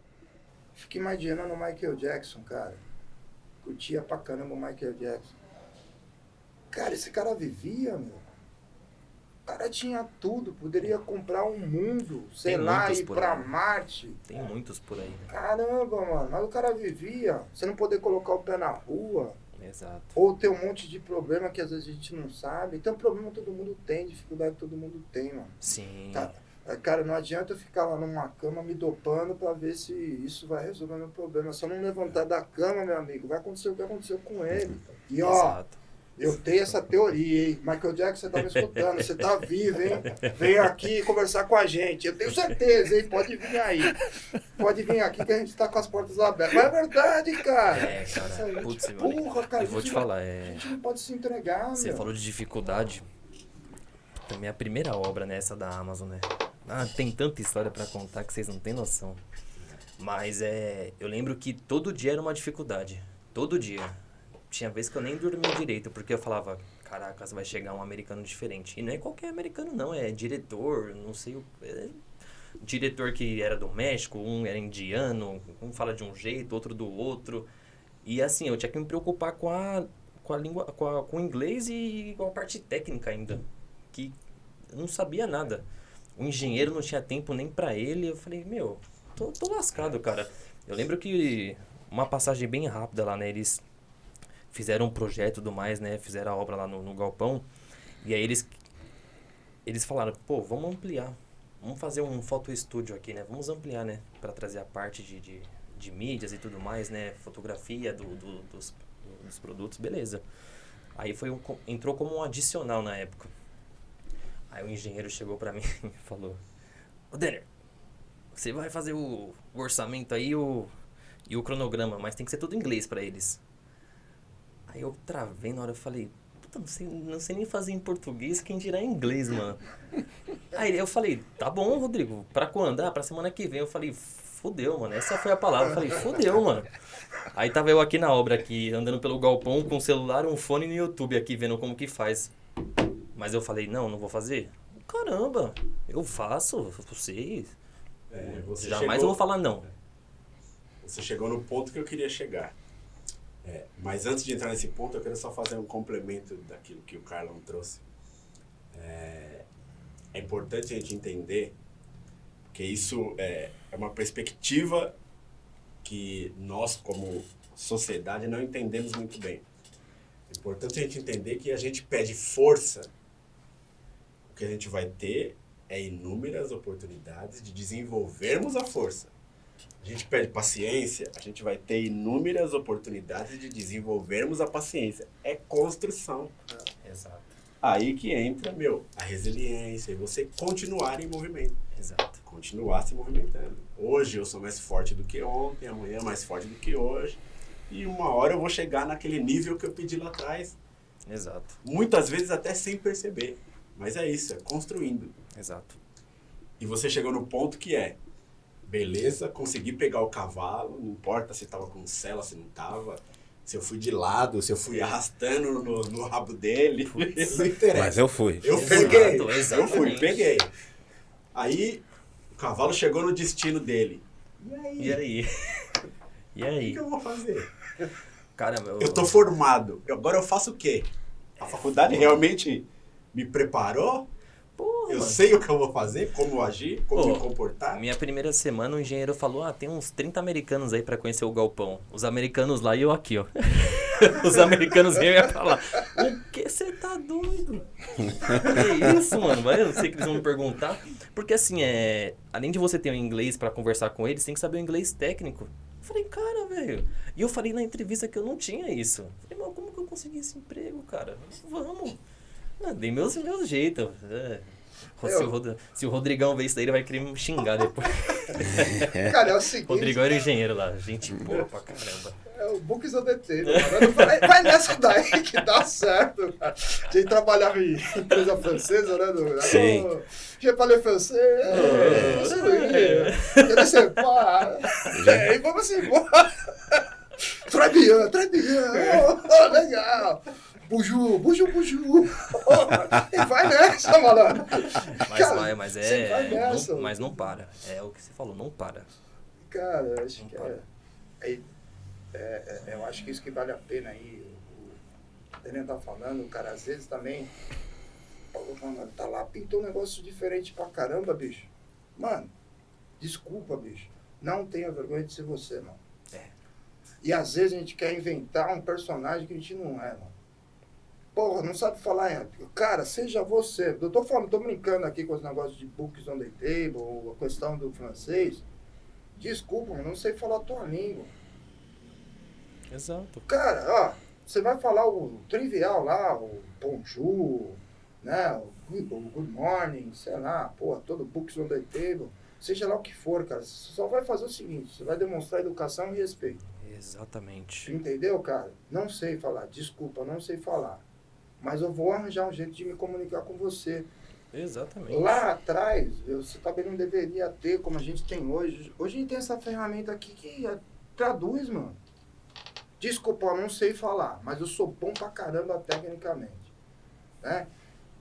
Fico imaginando o Michael Jackson, cara. Curtia pra caramba o Michael Jackson. Cara, esse cara vivia, meu. O cara tinha tudo, poderia comprar um mundo, sei Tem lá, muitos ir por pra aí. Marte. Tem muitos por aí, né? Caramba, mano, mas o cara vivia. Você não poder colocar o pé na rua. Exato. Ou ter um monte de problema que às vezes a gente não sabe. Então, problema todo mundo tem, dificuldade todo mundo tem, mano. Sim. Cara, não adianta eu ficar lá numa cama me dopando pra ver se isso vai resolver meu problema. Se eu não levantar da cama, meu amigo, vai acontecer o que aconteceu com ele. E ó, Exato. eu tenho essa teoria, hein? Michael Jackson, você tá me escutando, você tá vivo, hein? Vem aqui conversar com a gente. Eu tenho certeza, hein? Pode vir aí. Pode vir aqui que a gente tá com as portas abertas. Mas é verdade, cara. É, cara. Essa gente Putz, burra, cara. eu vou A gente te não- falar, A gente não pode se entregar, Você meu. falou de dificuldade. Também a primeira obra, né? Essa da Amazon, né? Tem tanta história pra contar que vocês não têm noção. Mas eu lembro que todo dia era uma dificuldade. Todo dia. Tinha vezes que eu nem dormia direito, porque eu falava, caracas, vai chegar um americano diferente. E não é qualquer americano, não. É diretor, não sei o... diretor que era do México, um era indiano, um fala de um jeito, outro do outro. E assim, eu tinha que me preocupar com a língua, com o inglês e com a parte técnica ainda. Que eu não sabia nada. O engenheiro não tinha tempo nem pra ele. Eu falei, meu, tô lascado, cara. Eu lembro que uma passagem bem rápida lá, né? Eles fizeram um projeto e tudo mais, né? Fizeram a obra lá no galpão. E aí eles falaram, pô, vamos ampliar. Vamos fazer um photo estúdio aqui, né? Vamos ampliar, né? Pra trazer a parte de mídias e tudo mais, né? Fotografia dos produtos, beleza. Aí entrou como um adicional na época. Aí o engenheiro chegou pra mim e falou, ô Denner, você vai fazer o orçamento aí e o cronograma, mas tem que ser tudo em inglês pra eles. Aí eu travei na hora, eu falei, puta, não sei nem fazer em português, quem dirá em inglês, mano. Aí eu falei, tá bom, Rodrigo, pra quando? Pra semana que vem. Eu falei, fudeu, mano, essa foi a palavra. Eu falei, fudeu, mano. Aí tava eu aqui na obra, aqui, andando pelo galpão com o celular, um fone no YouTube aqui, vendo como que faz. Mas eu falei, não vou fazer. Caramba, eu faço, vocês. Jamais eu vou falar não. Você chegou no ponto que eu queria chegar. Mas antes de entrar nesse ponto, eu quero só fazer um complemento daquilo que o Carlão trouxe. é importante a gente entender que isso é uma perspectiva que nós, como sociedade, não entendemos muito bem. É importante a gente entender que a gente pede força, o que a gente vai ter é inúmeras oportunidades de desenvolvermos a força. A gente pede paciência, a gente vai ter inúmeras oportunidades de desenvolvermos a paciência. É construção. Exato. Aí que entra, a resiliência e você continuar em movimento. Exato. Continuar se movimentando. Hoje eu sou mais forte do que ontem, amanhã mais forte do que hoje. E uma hora eu vou chegar naquele nível que eu pedi lá atrás. Exato. Muitas vezes até sem perceber. Mas é isso, é construindo. Exato. E você chegou no ponto que beleza, consegui pegar o cavalo, não importa se tava com cela, se não tava, se eu fui de lado, se eu fui arrastando no rabo dele, não interessa. Mas eu fui. Eu peguei, eu fui, peguei. Aí, o cavalo chegou no destino dele. E aí? E aí? O que eu vou fazer? Cara, Eu tô formado, agora eu faço o quê? A faculdade realmente me preparou? Porra, Eu mano. sei o que eu vou fazer, como agir, como me comportar. Minha primeira semana, o engenheiro falou, tem uns 30 americanos aí pra conhecer o galpão. Os americanos lá e eu aqui, ó. Os americanos iam pra lá. O que? Você tá doido? Que isso, mano? Eu sei que eles vão me perguntar. Porque assim, além de você ter o inglês pra conversar com eles, tem que saber o inglês técnico. Eu falei, cara, velho. E eu falei na entrevista que eu não tinha isso. Eu falei, mas como que eu consegui esse emprego, cara? Vamos. Dei meus jeitos. Se o Rodrigão ver isso daí, ele vai querer me xingar depois. Cara, é o seguinte... Rodrigão era engenheiro lá. Gente boa pra caramba. É o Books on the Table, mano. Vai nessa daí que dá certo, cara. A gente trabalhava em empresa francesa, né? Sim. Je parle français. Je ne sais pas. E vamos embora. Très bien, très bien. Legal. Buju, buju, buju. E vai nessa, malandro. Cara, mas não para. É o que você falou, não para. Cara, eu acho que eu acho que isso que vale a pena aí. O Daniel tá falando, o cara às vezes também. Mano, tá lá, pintou um negócio diferente pra caramba, bicho. Mano, desculpa, bicho. Não tenha vergonha de ser você, mano. E às vezes a gente quer inventar um personagem que a gente não é, mano. Porra, não sabe falar, cara, seja você. Eu tô falando, tô brincando aqui com os negócios de books on the table, a questão do francês. Desculpa, eu não sei falar a tua língua. Exato. Cara, ó, você vai falar o trivial lá, o bonjour, né, o good morning, sei lá, porra, todo books on the table, seja lá o que for, cara. Você só vai fazer o seguinte, você vai demonstrar educação e respeito. Exatamente. Entendeu, cara? Não sei falar, desculpa, não sei falar. Mas eu vou arranjar um jeito de me comunicar com você. Exatamente. Lá atrás, você também não deveria ter, como a gente tem hoje. Hoje a gente tem essa ferramenta aqui que traduz, mano. Desculpa, eu não sei falar, mas eu sou bom pra caramba tecnicamente. Né?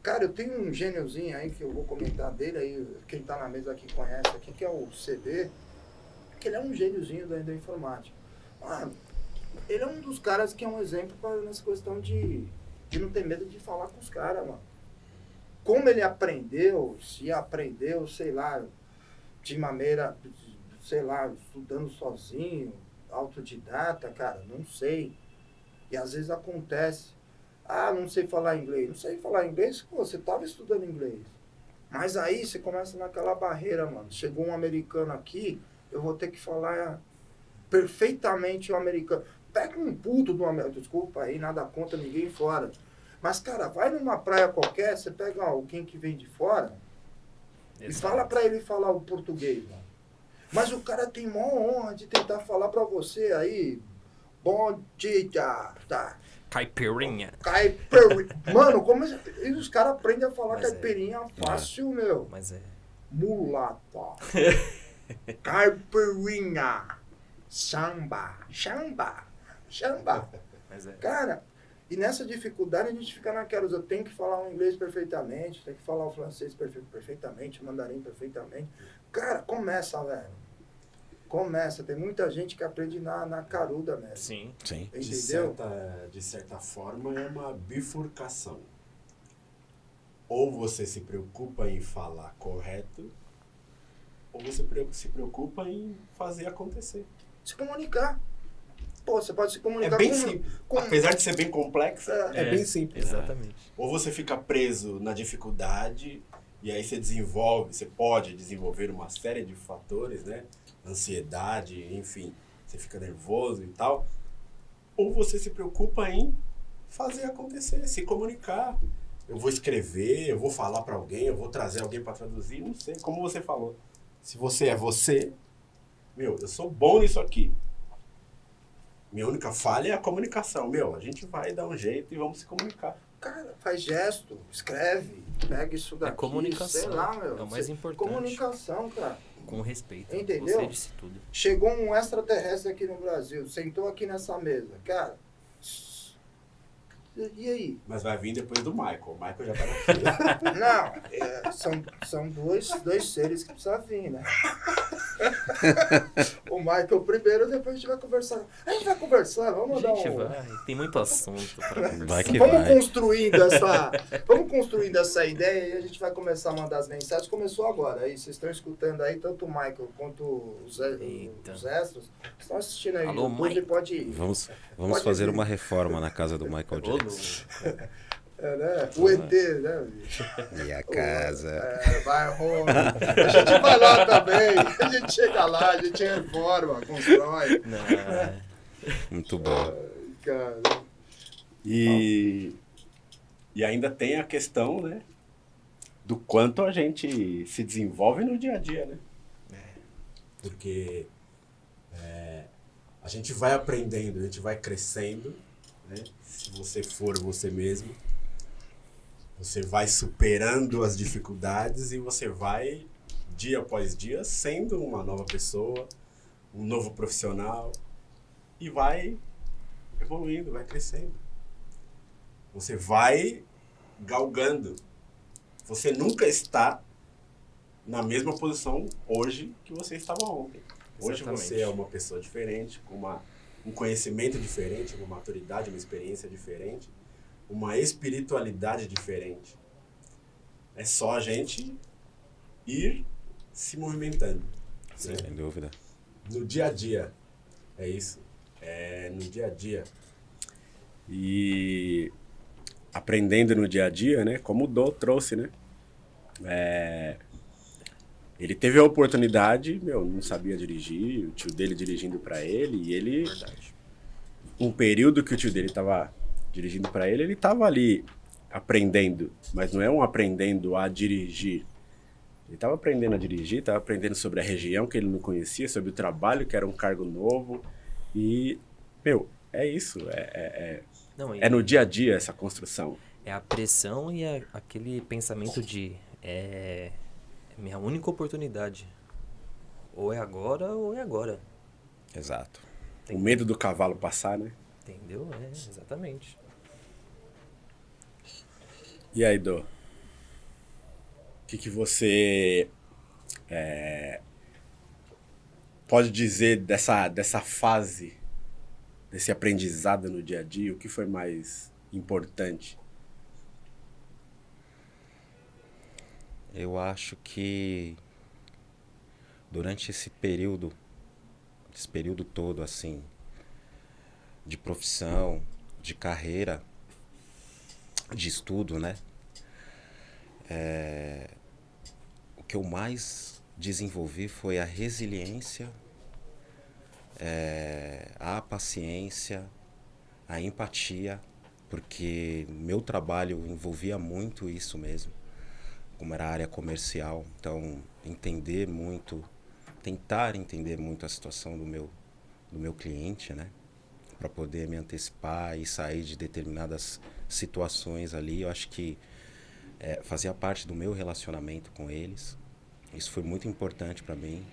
Cara, eu tenho um gêniozinho aí que eu vou comentar dele, aí quem tá na mesa aqui conhece aqui, que é o CD, que ele é um gêniozinho da informática. Mano, ele é um dos caras que é um exemplo nessa questão de não ter medo de falar com os caras, mano. Como ele aprendeu, se aprendeu, sei lá, de maneira, sei lá, estudando sozinho, autodidata, cara, não sei. E às vezes acontece. Não sei falar inglês. Não sei falar inglês? Pô, você tava estudando inglês. Mas aí você começa naquela barreira, mano. Chegou um americano aqui, eu vou ter que falar perfeitamente o americano. Pega um puto do americano, desculpa aí, nada contra ninguém fora. Mas, cara, vai numa praia qualquer, você pega alguém que vem de fora e fala pra ele falar o português, mano. Mas o cara tem maior honra de tentar falar pra você aí, bom dia, tá? Caipirinha. Mano, como e os caras aprendem a falar caipirinha fácil, meu. Mas Mulata. Caipirinha. Samba. Mas Cara, e nessa dificuldade a gente fica naquelas, eu tenho que falar o inglês perfeitamente, tenho que falar o francês perfeitamente, o mandarim perfeitamente. Cara, começa, velho. Começa. Tem muita gente que aprende na caruda mesmo. Sim. Entendeu? De certa forma, é uma bifurcação. ou você se preocupa em falar correto, ou você se preocupa em fazer acontecer. Se comunicar. Pô, você pode se comunicar É bem simples. com... Apesar de ser bem complexo, é bem simples. Exatamente. Ou você fica preso na dificuldade e aí você pode desenvolver uma série de fatores, né? Ansiedade, enfim, você fica nervoso e tal. Ou você se preocupa em fazer acontecer, se comunicar. Eu vou escrever, eu vou falar para alguém, eu vou trazer alguém para traduzir, não sei. Como você falou, se você é você, eu sou bom nisso aqui. Minha única falha é a comunicação. A gente vai dar um jeito e vamos se comunicar. Cara, faz gesto, escreve, pega isso daqui, comunicação, sei lá, é o mais importante. Comunicação, cara. Com respeito. Entendeu? Você disse tudo. Chegou um extraterrestre aqui no Brasil, sentou aqui nessa mesa. Cara, e aí? Mas vai vir depois do Michael. O Michael já tá na fila. Não, são dois seres que precisam vir, né? O Michael primeiro, depois a gente vai conversar. A gente vai conversar, vamos dar Tem muito assunto pra conversar. Vamos construindo essa ideia e a gente vai começar a mandar as mensagens. Começou agora, aí vocês estão escutando aí, tanto o Michael quanto os extras. Estão assistindo aí Alô, no YouTube, Mike. pode ir. Vamos fazer uma reforma na casa do Michael Jackson. Né? O ET, né, bicho? E a casa. Vai, Roma. A gente vai lá também. A gente chega lá, a gente reforma, constrói. Muito bom. Cara. E ainda tem a questão, né, do quanto a gente se desenvolve no dia a dia, né? Porque a gente vai aprendendo, a gente vai crescendo, né? Se você for você mesmo, você vai superando as dificuldades e você vai, dia após dia, sendo uma nova pessoa, um novo profissional e vai evoluindo, vai crescendo. Você vai galgando. Você nunca está na mesma posição hoje que você estava ontem. Hoje Exatamente. você é uma pessoa diferente, com um conhecimento diferente, uma maturidade, uma experiência diferente, uma espiritualidade diferente. É só a gente ir se movimentando. Sim, né? sem dúvida. No dia a dia. É isso. No dia a dia. E aprendendo no dia a dia, né? Como o Dô trouxe, né? Ele teve a oportunidade, não sabia dirigir, o tio dele dirigindo para ele, e ele... Verdade. Um período que o tio dele estava dirigindo para ele estava ali aprendendo, mas não é um aprendendo a dirigir. Ele estava aprendendo a dirigir, estava aprendendo sobre a região que ele não conhecia, sobre o trabalho, que era um cargo novo. E, é isso. É no dia a dia essa construção. É a pressão e aquele pensamento de é minha única oportunidade. Ou é agora ou é agora. Exato. O medo do cavalo passar, né? Entendeu? Exatamente. E aí, Dô? O que você pode dizer dessa fase, desse aprendizado no dia a dia? O que foi mais importante? Eu acho que durante esse período todo, assim, de profissão, de carreira, de estudo, né? O que eu mais desenvolvi foi a resiliência, a paciência, a empatia, porque meu trabalho envolvia muito isso mesmo, como era a área comercial. Então, tentar entender muito a situação do meu cliente, né? Para poder me antecipar e sair de determinadas situações ali. Eu acho que fazia parte do meu relacionamento com eles. Isso foi muito importante para mim.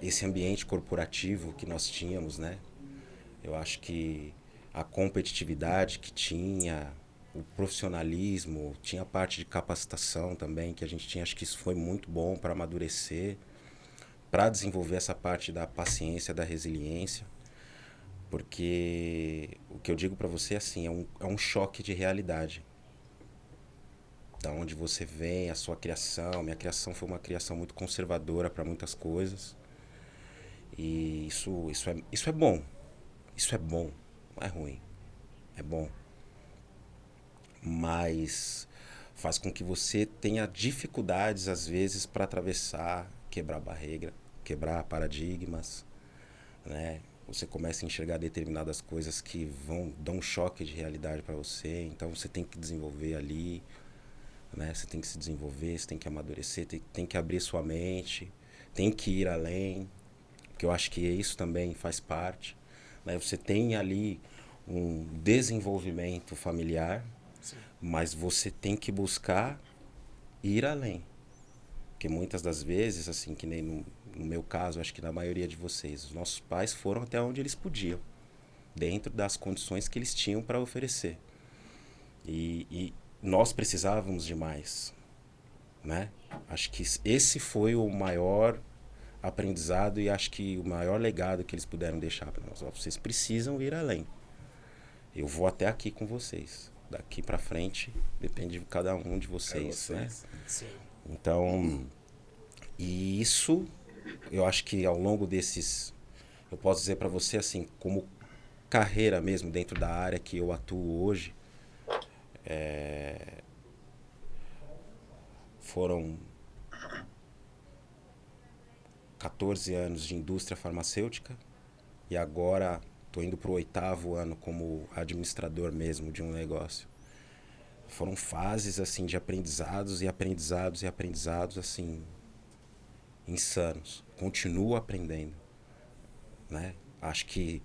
Esse ambiente corporativo que nós tínhamos, né? Eu acho que a competitividade que tinha, o profissionalismo, tinha a parte de capacitação também que a gente tinha. Acho que isso foi muito bom para amadurecer, para desenvolver essa parte da paciência, da resiliência, porque o que eu digo para você assim, é um choque de realidade. da onde você vem, a sua criação. Minha criação foi uma criação muito conservadora para muitas coisas. E isso é bom. Isso é bom, não é ruim. É bom. Mas faz com que você tenha dificuldades, às vezes, para atravessar, quebrar barreira, quebrar paradigmas, né? Você começa a enxergar determinadas coisas que vão dar um choque de realidade para você. Então você tem que desenvolver ali, né? Você tem que se desenvolver, você tem que amadurecer, tem que abrir sua mente, tem que ir além, porque eu acho que isso também faz parte, né? Você tem ali um desenvolvimento familiar, Sim. mas você tem que buscar ir além. Porque muitas das vezes, assim, que nem no meu caso, acho que na maioria de vocês, os nossos pais foram até onde eles podiam, dentro das condições que eles tinham para oferecer. E nós precisávamos de mais, né? Acho que esse foi o maior aprendizado e acho que o maior legado que eles puderam deixar para nós. Vocês precisam ir além. Eu vou até aqui com vocês. Daqui para frente depende de cada um de vocês, né? Sim. Então, e isso, eu acho que ao longo desses, eu posso dizer para você assim, como carreira mesmo dentro da área que eu atuo hoje, foram 14 anos de indústria farmacêutica e agora estou indo para o 8º ano como administrador mesmo de um negócio. Foram fases assim de aprendizados e aprendizados e aprendizados assim insanos. Continuo aprendendo, né? Acho que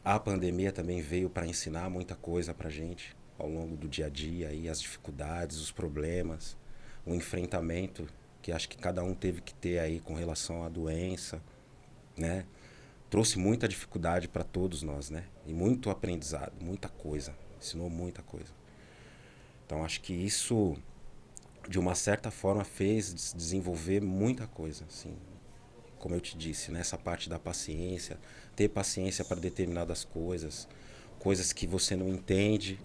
a pandemia também veio para ensinar muita coisa para gente ao longo do dia a dia, aí as dificuldades, os problemas, o enfrentamento que acho que cada um teve que ter aí com relação à doença, né? Trouxe muita dificuldade para todos nós, né? E muito aprendizado, muita coisa, ensinou muita coisa. Então acho que isso de uma certa forma fez desenvolver muita coisa, assim, como eu te disse, nessa parte da paciência, ter paciência para determinadas coisas, coisas que você não entende,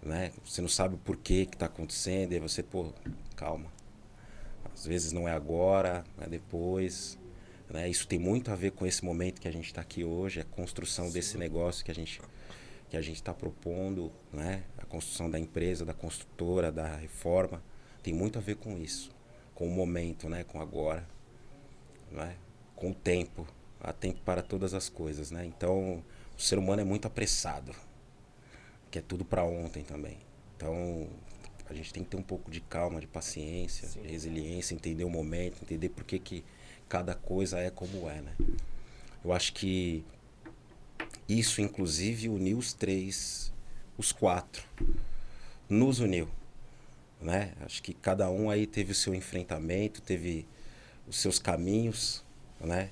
né? Você não sabe o porquê que está acontecendo, e você, pô, calma. Às vezes não é agora, é depois, né? Isso tem muito a ver com esse momento que a gente está aqui hoje, a construção desse negócio que a gente está propondo, né? A construção da empresa, da construtora, da reforma, tem muito a ver com isso, com o momento, né? Com agora, né? Com o tempo. Há tempo para todas as coisas, né? Então, o ser humano é muito apressado, que é tudo para ontem também. Então, a gente tem que ter um pouco de calma, de paciência, de resiliência, entender o momento, entender por que cada coisa é como é, né? Eu acho que isso, inclusive, uniu os três, os quatro, nos uniu, né? Acho que cada um aí teve o seu enfrentamento, teve os seus caminhos, né?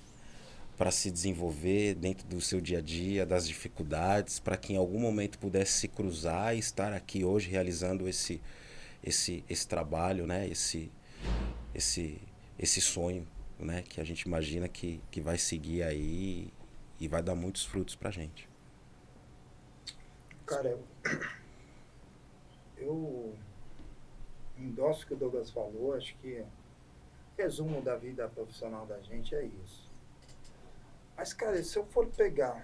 Para se desenvolver dentro do seu dia a dia, das dificuldades, para que em algum momento pudesse se cruzar e estar aqui hoje realizando esse trabalho, né? Esse sonho, né? Que a gente imagina que vai seguir aí e vai dar muitos frutos pra gente. Cara, eu endosso o que o Douglas falou, acho que o resumo da vida profissional da gente é isso. Mas, cara, se eu for pegar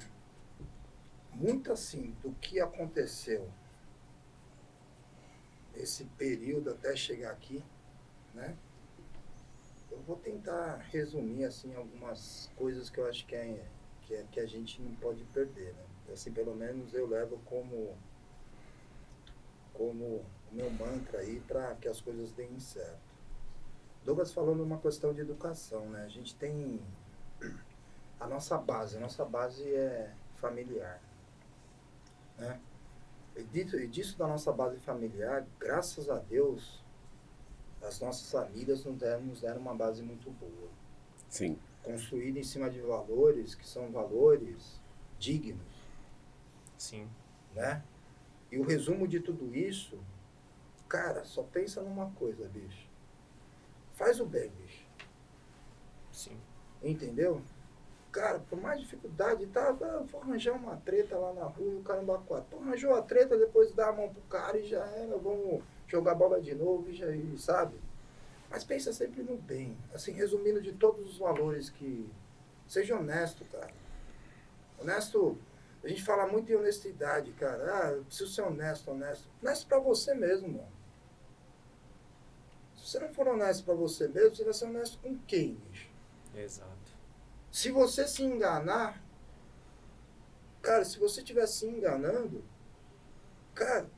muito assim do que aconteceu nesse período até chegar aqui, né? Eu vou tentar resumir assim algumas coisas que eu acho que a gente não pode perder, né? Assim, pelo menos eu levo como o meu mantra aí para que as coisas deem certo. Douglas falou numa questão de educação, né? A gente tem a nossa base é familiar, né? E disso da nossa base familiar, graças a Deus, as nossas famílias nos deram uma base muito boa. Sim. Construída em cima de valores que são valores dignos. Sim. Né? E o resumo de tudo isso, cara, só pensa numa coisa, bicho. Faz o bem, bicho. Sim. Entendeu? Cara, por mais dificuldade, tá, vou arranjar uma treta lá na rua e o caramba quatro. Pô, arranjou a treta, depois dá a mão pro cara e já era, vamos jogar bola de novo e já, sabe? Mas pensa sempre no bem. Assim, resumindo de todos os valores que... Seja honesto, cara. Honesto, a gente fala muito em honestidade, cara. Ah, eu preciso ser honesto, honesto. Honesto pra você mesmo, mano. Se você não for honesto pra você mesmo, você vai ser honesto com quem, bicho? Exato. Se você se enganar, cara, se você estiver se enganando, cara,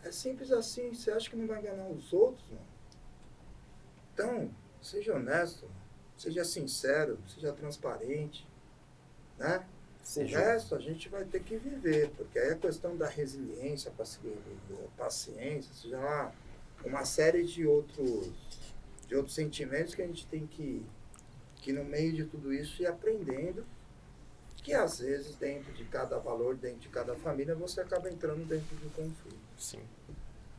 é simples assim. Você acha que não vai enganar os outros, mano? Então, seja honesto, seja sincero, seja transparente, né? O resto a gente vai ter que viver, porque aí é questão da resiliência, paciência, seja lá, uma série de outros sentimentos que a gente tem que no meio de tudo isso ir aprendendo, que às vezes dentro de cada valor, dentro de cada família, você acaba entrando dentro de um conflito. Sim.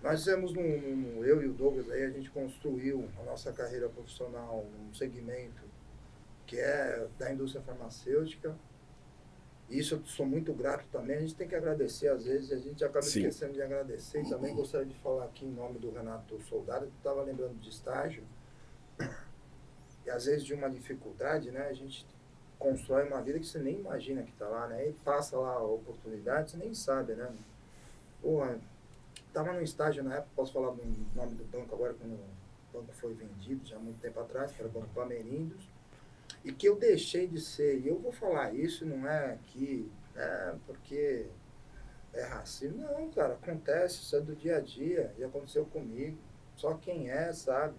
Nós fizemos, eu e o Douglas, aí a gente construiu a nossa carreira profissional num segmento que é da indústria farmacêutica. Isso eu sou muito grato também. A gente tem que agradecer, às vezes, a gente acaba esquecendo de agradecer. E também gostaria de falar aqui em nome do Renato Soldado, que estava lembrando de estágio. E às vezes de uma dificuldade, né? A gente constrói uma vida que você nem imagina que está lá, né? E passa lá a oportunidade, você nem sabe, né? Porra, estava num estágio na época, posso falar do nome do banco agora, quando o banco foi vendido, já há muito tempo atrás, que era o Banco Palmeirindos, e que eu deixei de ser, e eu vou falar isso, não é que, porque é racismo, não, cara, acontece, isso é do dia a dia, e aconteceu comigo, só quem é, sabe?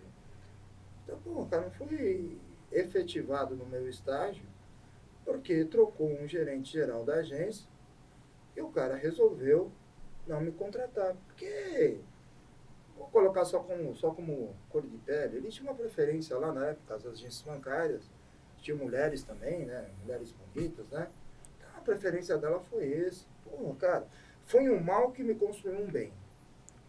Então, pô, cara, não fui efetivado no meu estágio, porque trocou um gerente geral da agência, e o cara resolveu não me contratar, porque vou colocar só como cor de pele, ele tinha uma preferência lá na época, as agências bancárias, tinha mulheres também, né, mulheres bonitas, né, então a preferência dela foi esse. Pô, cara, foi um mal que me construiu um bem,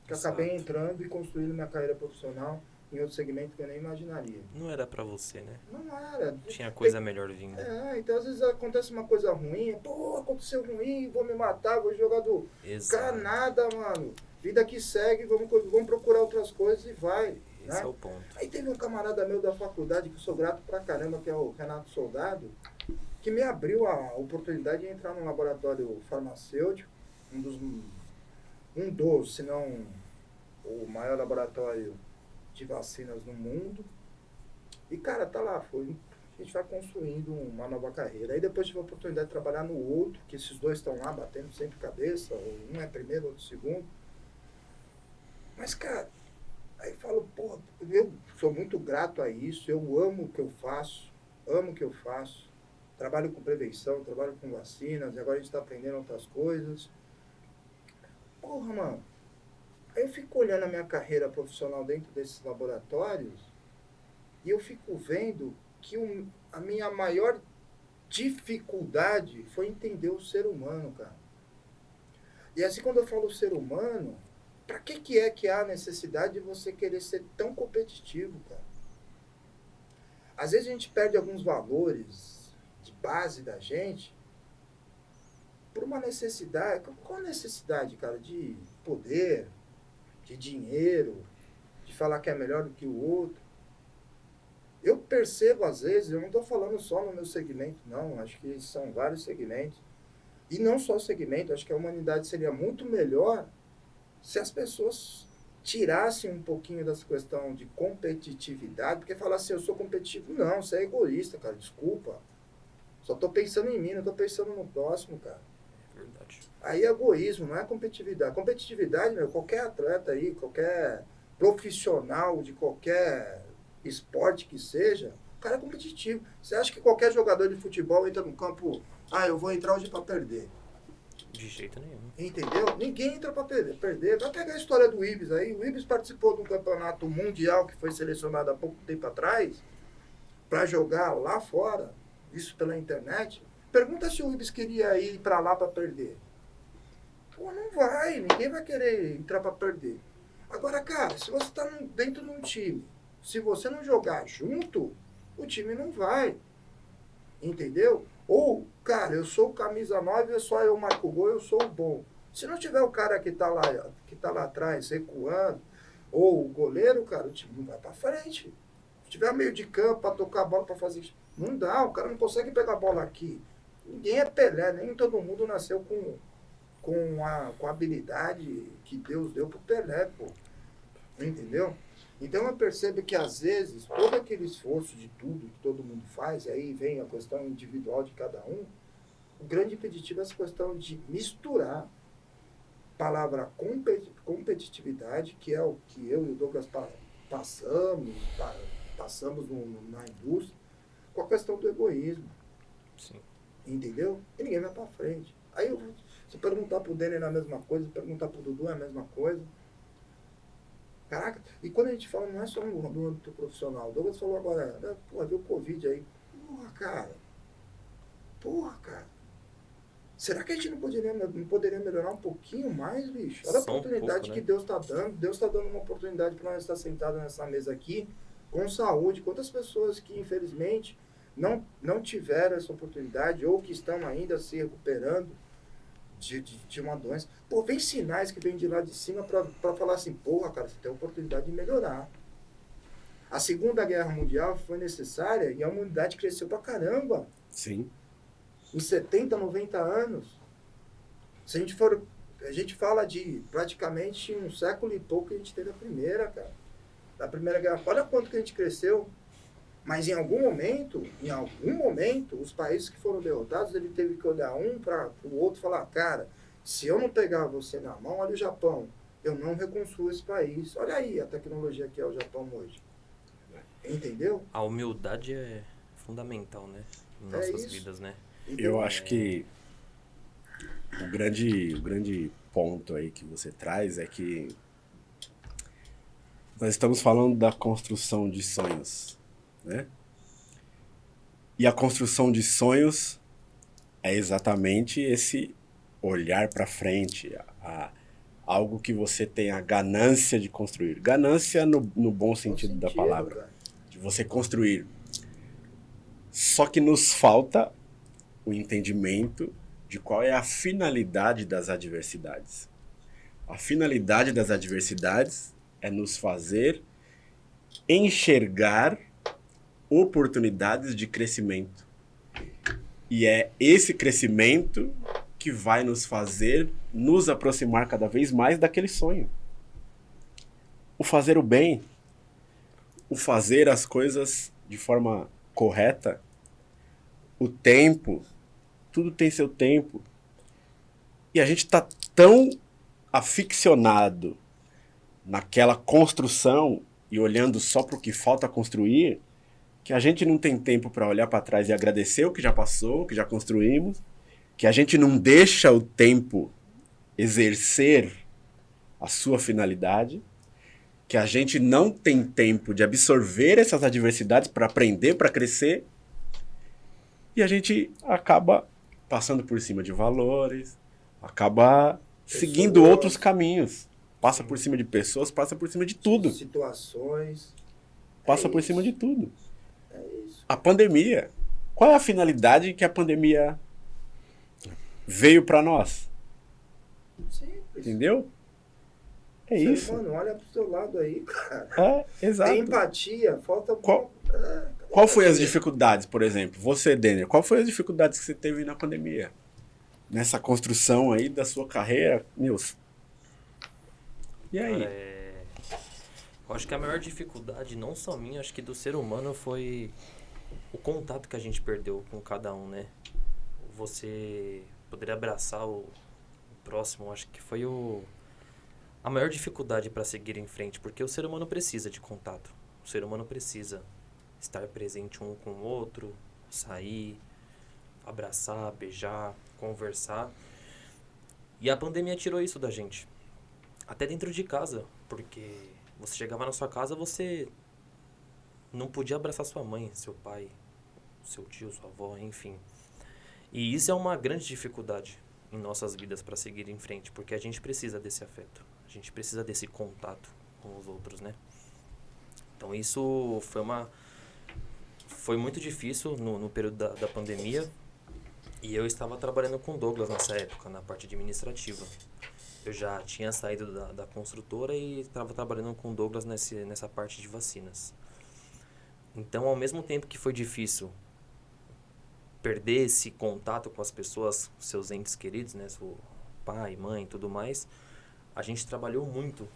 que acabei entrando e construindo minha carreira profissional em outro segmento que eu nem imaginaria. Não era pra você, né? Não era. Tinha coisa melhor vindo. Então às vezes acontece uma coisa ruim, pô, aconteceu ruim, vou me matar, vou jogar do... Exato. Cara, nada, mano. Vida que segue, vamos procurar outras coisas e vai. Esse né? é o ponto. Aí teve um camarada meu da faculdade, que eu sou grato pra caramba, que é o Renato Soldado, que me abriu a oportunidade de entrar num laboratório farmacêutico, um dos, se não o maior laboratório de vacinas no mundo. E, cara, tá lá, a gente vai construindo uma nova carreira. Aí depois tive a oportunidade de trabalhar no outro, que esses dois estão lá batendo sempre cabeça, um é primeiro, outro segundo. Mas, cara, aí eu falo, porra, eu sou muito grato a isso, eu amo o que eu faço, trabalho com prevenção, trabalho com vacinas, e agora a gente está aprendendo outras coisas. Porra, mano, aí eu fico olhando a minha carreira profissional dentro desses laboratórios e eu fico vendo que a minha maior dificuldade foi entender o ser humano, cara. E assim, quando eu falo ser humano, pra que é que há a necessidade de você querer ser tão competitivo, cara? Às vezes a gente perde alguns valores de base da gente por uma necessidade. Qual a necessidade, cara? De poder, de dinheiro, de falar que é melhor do que o outro. Eu percebo, às vezes, eu não estou falando só no meu segmento, não. Acho que são vários segmentos. E não só segmento, acho que a humanidade seria muito melhor se as pessoas tirassem um pouquinho dessa questão de competitividade, porque falar assim, eu sou competitivo, não, você é egoísta, cara, desculpa. Só estou pensando em mim, não estou pensando no próximo, cara. Verdade. Aí é egoísmo, não é competitividade. Competitividade, meu, qualquer atleta aí, qualquer profissional de qualquer esporte que seja, o cara é competitivo. Você acha que qualquer jogador de futebol entra no campo, eu vou entrar hoje para perder? De jeito nenhum. Entendeu? Ninguém entra para perder. Vai pegar a história do Ibis aí. O Ibis participou de um campeonato mundial que foi selecionado há pouco tempo atrás para jogar lá fora, isso pela internet. Pergunta se o Ibis queria ir para lá para perder. Pô, não vai. Ninguém vai querer entrar para perder. Agora, cara, se você está dentro de um time, se você não jogar junto, o time não vai. Entendeu? Ou, cara, eu sou o camisa 9, é só eu marco o gol, eu sou o bom. Se não tiver o cara que tá lá atrás, recuando, ou o goleiro, cara, o time não vai pra frente. Se tiver meio de campo pra tocar a bola, pra fazer isso, não dá, o cara não consegue pegar a bola aqui. Ninguém é Pelé, nem todo mundo nasceu com a habilidade que Deus deu pro Pelé, pô. Entendeu? Então eu percebo que às vezes todo aquele esforço de tudo que todo mundo faz, e aí vem a questão individual de cada um, o grande impeditivo é essa questão de misturar a palavra competitividade, que é o que eu e o Douglas passamos na indústria, com a questão do egoísmo. Sim. Entendeu? E ninguém vai para frente. Aí se perguntar pro Denner é a mesma coisa, se perguntar pro Dudu é a mesma coisa. Caraca, e quando a gente fala, não é só no âmbito profissional. O Douglas falou agora, né, porra, viu o Covid aí. Porra, cara. Será que a gente não poderia melhorar um pouquinho mais, bicho? Olha a oportunidade que Deus está dando. Deus está dando uma oportunidade para nós estar sentados nessa mesa aqui, com saúde. Quantas pessoas que, infelizmente, não tiveram essa oportunidade ou que estão ainda se recuperando de uma doença. Pô, vem sinais que vêm de lá de cima para falar assim, porra, cara, você tem a oportunidade de melhorar. A Segunda Guerra Mundial foi necessária e a humanidade cresceu pra caramba. Sim. Em 70, 90 anos. Se a gente fala de praticamente um século e pouco que a gente teve a primeira, cara. Da Primeira Guerra. Olha quanto que a gente cresceu. Mas em algum momento, os países que foram derrotados, ele teve que olhar um para o outro e falar, cara, se eu não pegar você na mão, olha o Japão, eu não reconstruo esse país. Olha aí a tecnologia que é o Japão hoje. Entendeu? A humildade é fundamental, né? Em nossas vidas, né? Eu acho que o grande ponto aí que você traz é que nós estamos falando da construção de sonhos, né? E a construção de sonhos é exatamente esse olhar para frente, algo que você tem a ganância de construir. Ganância no bom sentido da palavra, cara. de você construir. Só que nos falta o entendimento de qual é a finalidade das adversidades. A finalidade das adversidades é nos fazer enxergar oportunidades de crescimento. E é esse crescimento que vai nos fazer nos aproximar cada vez mais daquele sonho. O fazer o bem, o fazer as coisas de forma correta, o tempo, tudo tem seu tempo. E a gente está tão aficionado naquela construção e olhando só para o que falta construir, que a gente não tem tempo para olhar para trás e agradecer o que já passou, o que já construímos, que a gente não deixa o tempo exercer a sua finalidade, que a gente não tem tempo de absorver essas adversidades para aprender, para crescer, e a gente acaba passando por cima de valores, acaba seguindo outros caminhos. Passa por cima de pessoas, passa por cima de tudo. Situações. Passa por cima de tudo. É isso. A pandemia. Qual é a finalidade que a pandemia veio para nós? Simples. Entendeu? É isso. Mano, olha pro seu lado aí, cara. É, exato. Tem empatia, falta... Qual foi as dificuldades, por exemplo? Você, Denner, qual foi as dificuldades que você teve na pandemia? Nessa construção aí da sua carreira, Nilson? E aí? Cara, eu acho que a maior dificuldade, não só minha, acho que do ser humano, foi o contato que a gente perdeu com cada um, né? Você poder abraçar o próximo, acho que foi a maior dificuldade para seguir em frente, porque o ser humano precisa de contato. O ser humano precisa estar presente um com o outro, sair, abraçar, beijar, conversar. E a pandemia tirou isso da gente. Até dentro de casa, porque você chegava na sua casa, você não podia abraçar sua mãe, seu pai, seu tio, sua avó, enfim. E isso é uma grande dificuldade em nossas vidas para seguir em frente, porque a gente precisa desse afeto, a gente precisa desse contato com os outros, né? Então isso foi muito difícil no período da pandemia. E eu estava trabalhando com o Douglas nessa época, na parte administrativa. Eu já tinha saído da construtora e estava trabalhando com o Douglas nessa parte de vacinas. Então, ao mesmo tempo que foi difícil perder esse contato com as pessoas, seus entes queridos, né, seu pai, mãe e tudo mais, a gente trabalhou muito,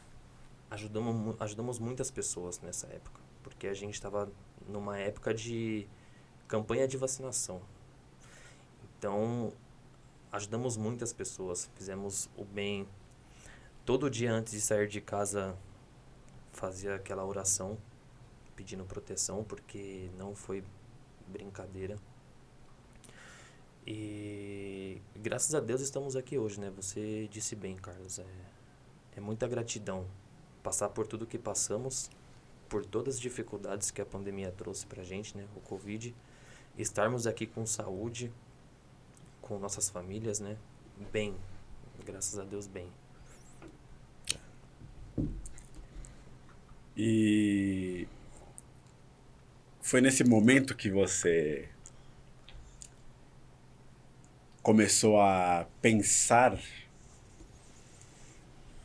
ajudamos muitas pessoas nessa época, porque a gente estava numa época de campanha de vacinação. Então, ajudamos muitas pessoas, fizemos o bem. Todo dia antes de sair de casa, fazia aquela oração, pedindo proteção, porque não foi brincadeira. E graças a Deus estamos aqui hoje, né? Você disse bem, Carlos. É muita gratidão passar por tudo que passamos, por todas as dificuldades que a pandemia trouxe pra gente, né? O Covid. Estarmos aqui com saúde, com nossas famílias, né? Bem, graças a Deus, bem. E foi nesse momento que você começou a pensar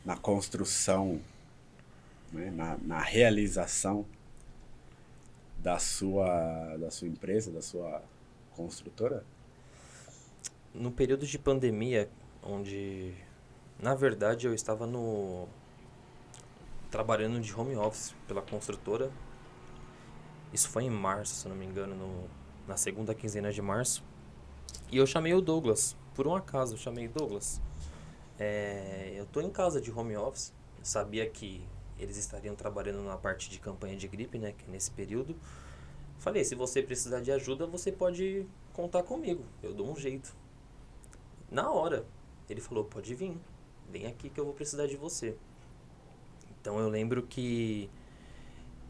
na construção, né? na realização da sua empresa, da sua construtora? No período de pandemia, onde, na verdade, eu estava trabalhando de home office pela construtora. Isso foi em março, se eu não me engano, na segunda quinzena de março. E eu chamei o Douglas, por um acaso, eu chamei o Douglas. Eu tô em casa de home office, eu sabia que eles estariam trabalhando na parte de campanha de gripe, né, que é nesse período. Falei, se você precisar de ajuda, você pode contar comigo, eu dou um jeito. Na hora, ele falou, pode vir, vem aqui que eu vou precisar de você. Então eu lembro que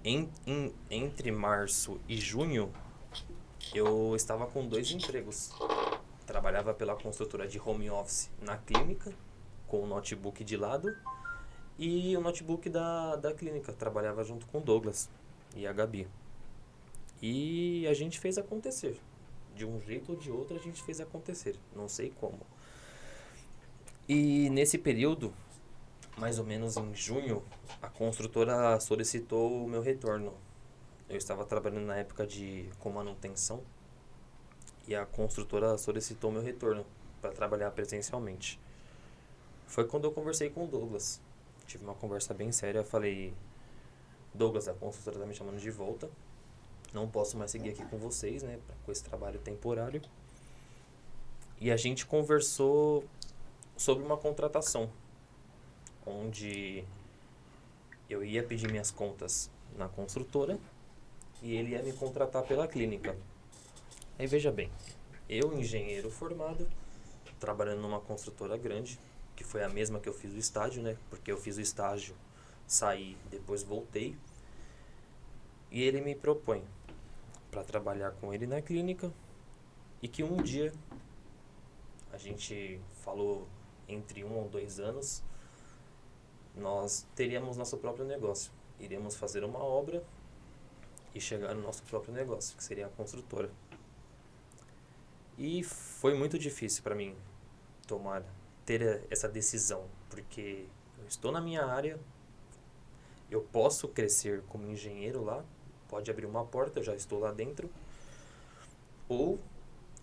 entre março e junho, eu estava com 2 empregos. Trabalhava pela construtora de home office na clínica, com o notebook de lado, e o notebook da clínica. Trabalhava junto com o Douglas e a Gabi. E a gente fez acontecer. De um jeito ou de outro a gente fez acontecer. Não sei como. E nesse período, mais ou menos em junho, a construtora solicitou o meu retorno. Eu estava trabalhando na época com manutenção e a construtora solicitou o meu retorno para trabalhar presencialmente. Foi quando eu conversei com o Douglas. Tive uma conversa bem séria. Eu falei, Douglas, a construtora está me chamando de volta. Não posso mais seguir aqui com vocês, né, com esse trabalho temporário. E a gente conversou sobre uma contratação, onde eu ia pedir minhas contas na construtora e ele ia me contratar pela clínica. Aí veja bem, eu, engenheiro formado, trabalhando numa construtora grande, que foi a mesma que eu fiz o estágio, né? Porque eu fiz o estágio, saí, depois voltei. E ele me propõe para trabalhar com ele na clínica e que um dia, a gente falou entre 1 ou 2 anos, nós teríamos nosso próprio negócio. Iríamos fazer uma obra e chegar no nosso próprio negócio, que seria a construtora. E foi muito difícil para mim ter essa decisão, porque eu estou na minha área, eu posso crescer como engenheiro lá, pode abrir uma porta, eu já estou lá dentro, ou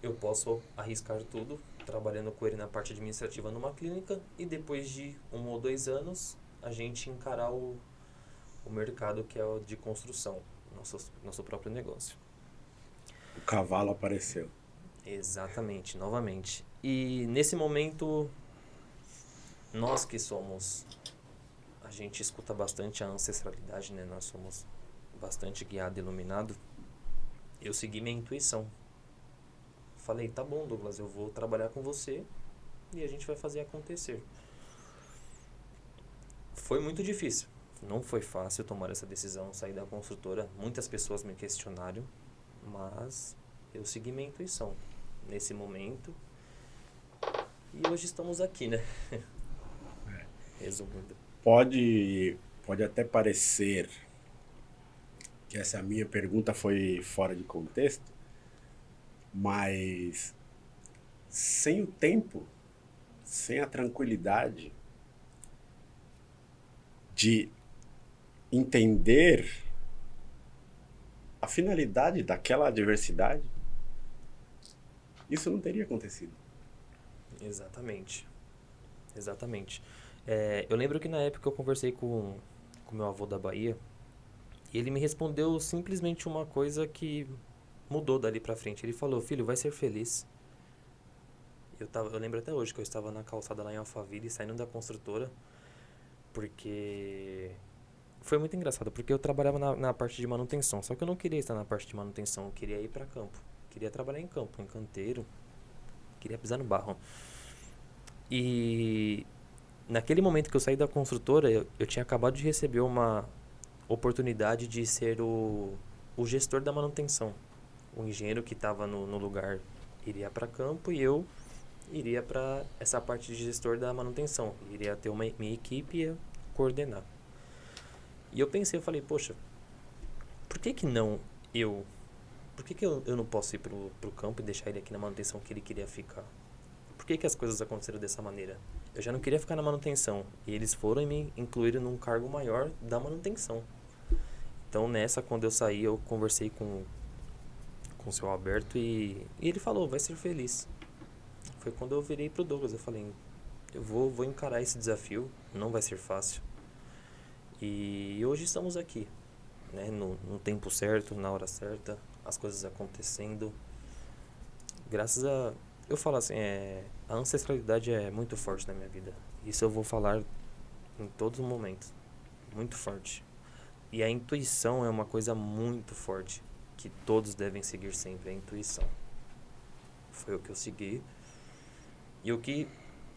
eu posso arriscar tudo, trabalhando com ele na parte administrativa numa clínica, e depois de 1 ou 2 anos, a gente encarar o mercado que é o de construção, nosso próprio negócio. O cavalo apareceu. Exatamente, novamente. E nesse momento, nós que somos, a gente escuta bastante a ancestralidade, né? Nós somos bastante guiado e iluminado. Eu segui minha intuição. Falei, tá bom, Douglas, eu vou trabalhar com você e a gente vai fazer acontecer. Foi muito difícil. Não foi fácil tomar essa decisão, sair da construtora. Muitas pessoas me questionaram, mas eu segui minha intuição nesse momento. E hoje estamos aqui, né? Resumindo. Pode até parecer que essa minha pergunta foi fora de contexto, mas sem o tempo, sem a tranquilidade de entender a finalidade daquela adversidade, isso não teria acontecido. Exatamente. Exatamente. Eu lembro que na época eu conversei com meu avô da Bahia e ele me respondeu simplesmente uma coisa que mudou dali pra frente. Ele falou: filho, vai ser feliz. Eu lembro até hoje que eu estava na calçada lá em Alphaville, saindo da construtora, porque foi muito engraçado, porque eu trabalhava na parte de manutenção, só que eu não queria estar na parte de manutenção, eu queria ir pra campo. Queria trabalhar em campo, em canteiro, queria pisar no barro. E naquele momento que eu saí da construtora, eu tinha acabado de receber uma oportunidade de ser o gestor da manutenção. O engenheiro que estava no lugar iria para campo e eu iria para essa parte de gestor da manutenção. Iria ter minha equipe e ia coordenar. E eu pensei, eu falei, poxa, por que não eu? Por que eu não posso ir pro campo e deixar ele aqui na manutenção que ele queria ficar? Por que as coisas aconteceram dessa maneira? Eu já não queria ficar na manutenção. E eles foram e me incluíram num cargo maior da manutenção. Então nessa, quando eu saí, eu conversei com o seu Alberto e ele falou, vai ser feliz. Foi quando eu virei pro Douglas, eu falei, eu vou encarar esse desafio, não vai ser fácil. E hoje estamos aqui, né, no tempo certo, na hora certa, as coisas acontecendo. Graças a... Eu falo assim, a ancestralidade é muito forte na minha vida. Isso eu vou falar em todos os momentos. Muito forte. E a intuição é uma coisa muito forte, que todos devem seguir sempre, a intuição. Foi o que eu segui.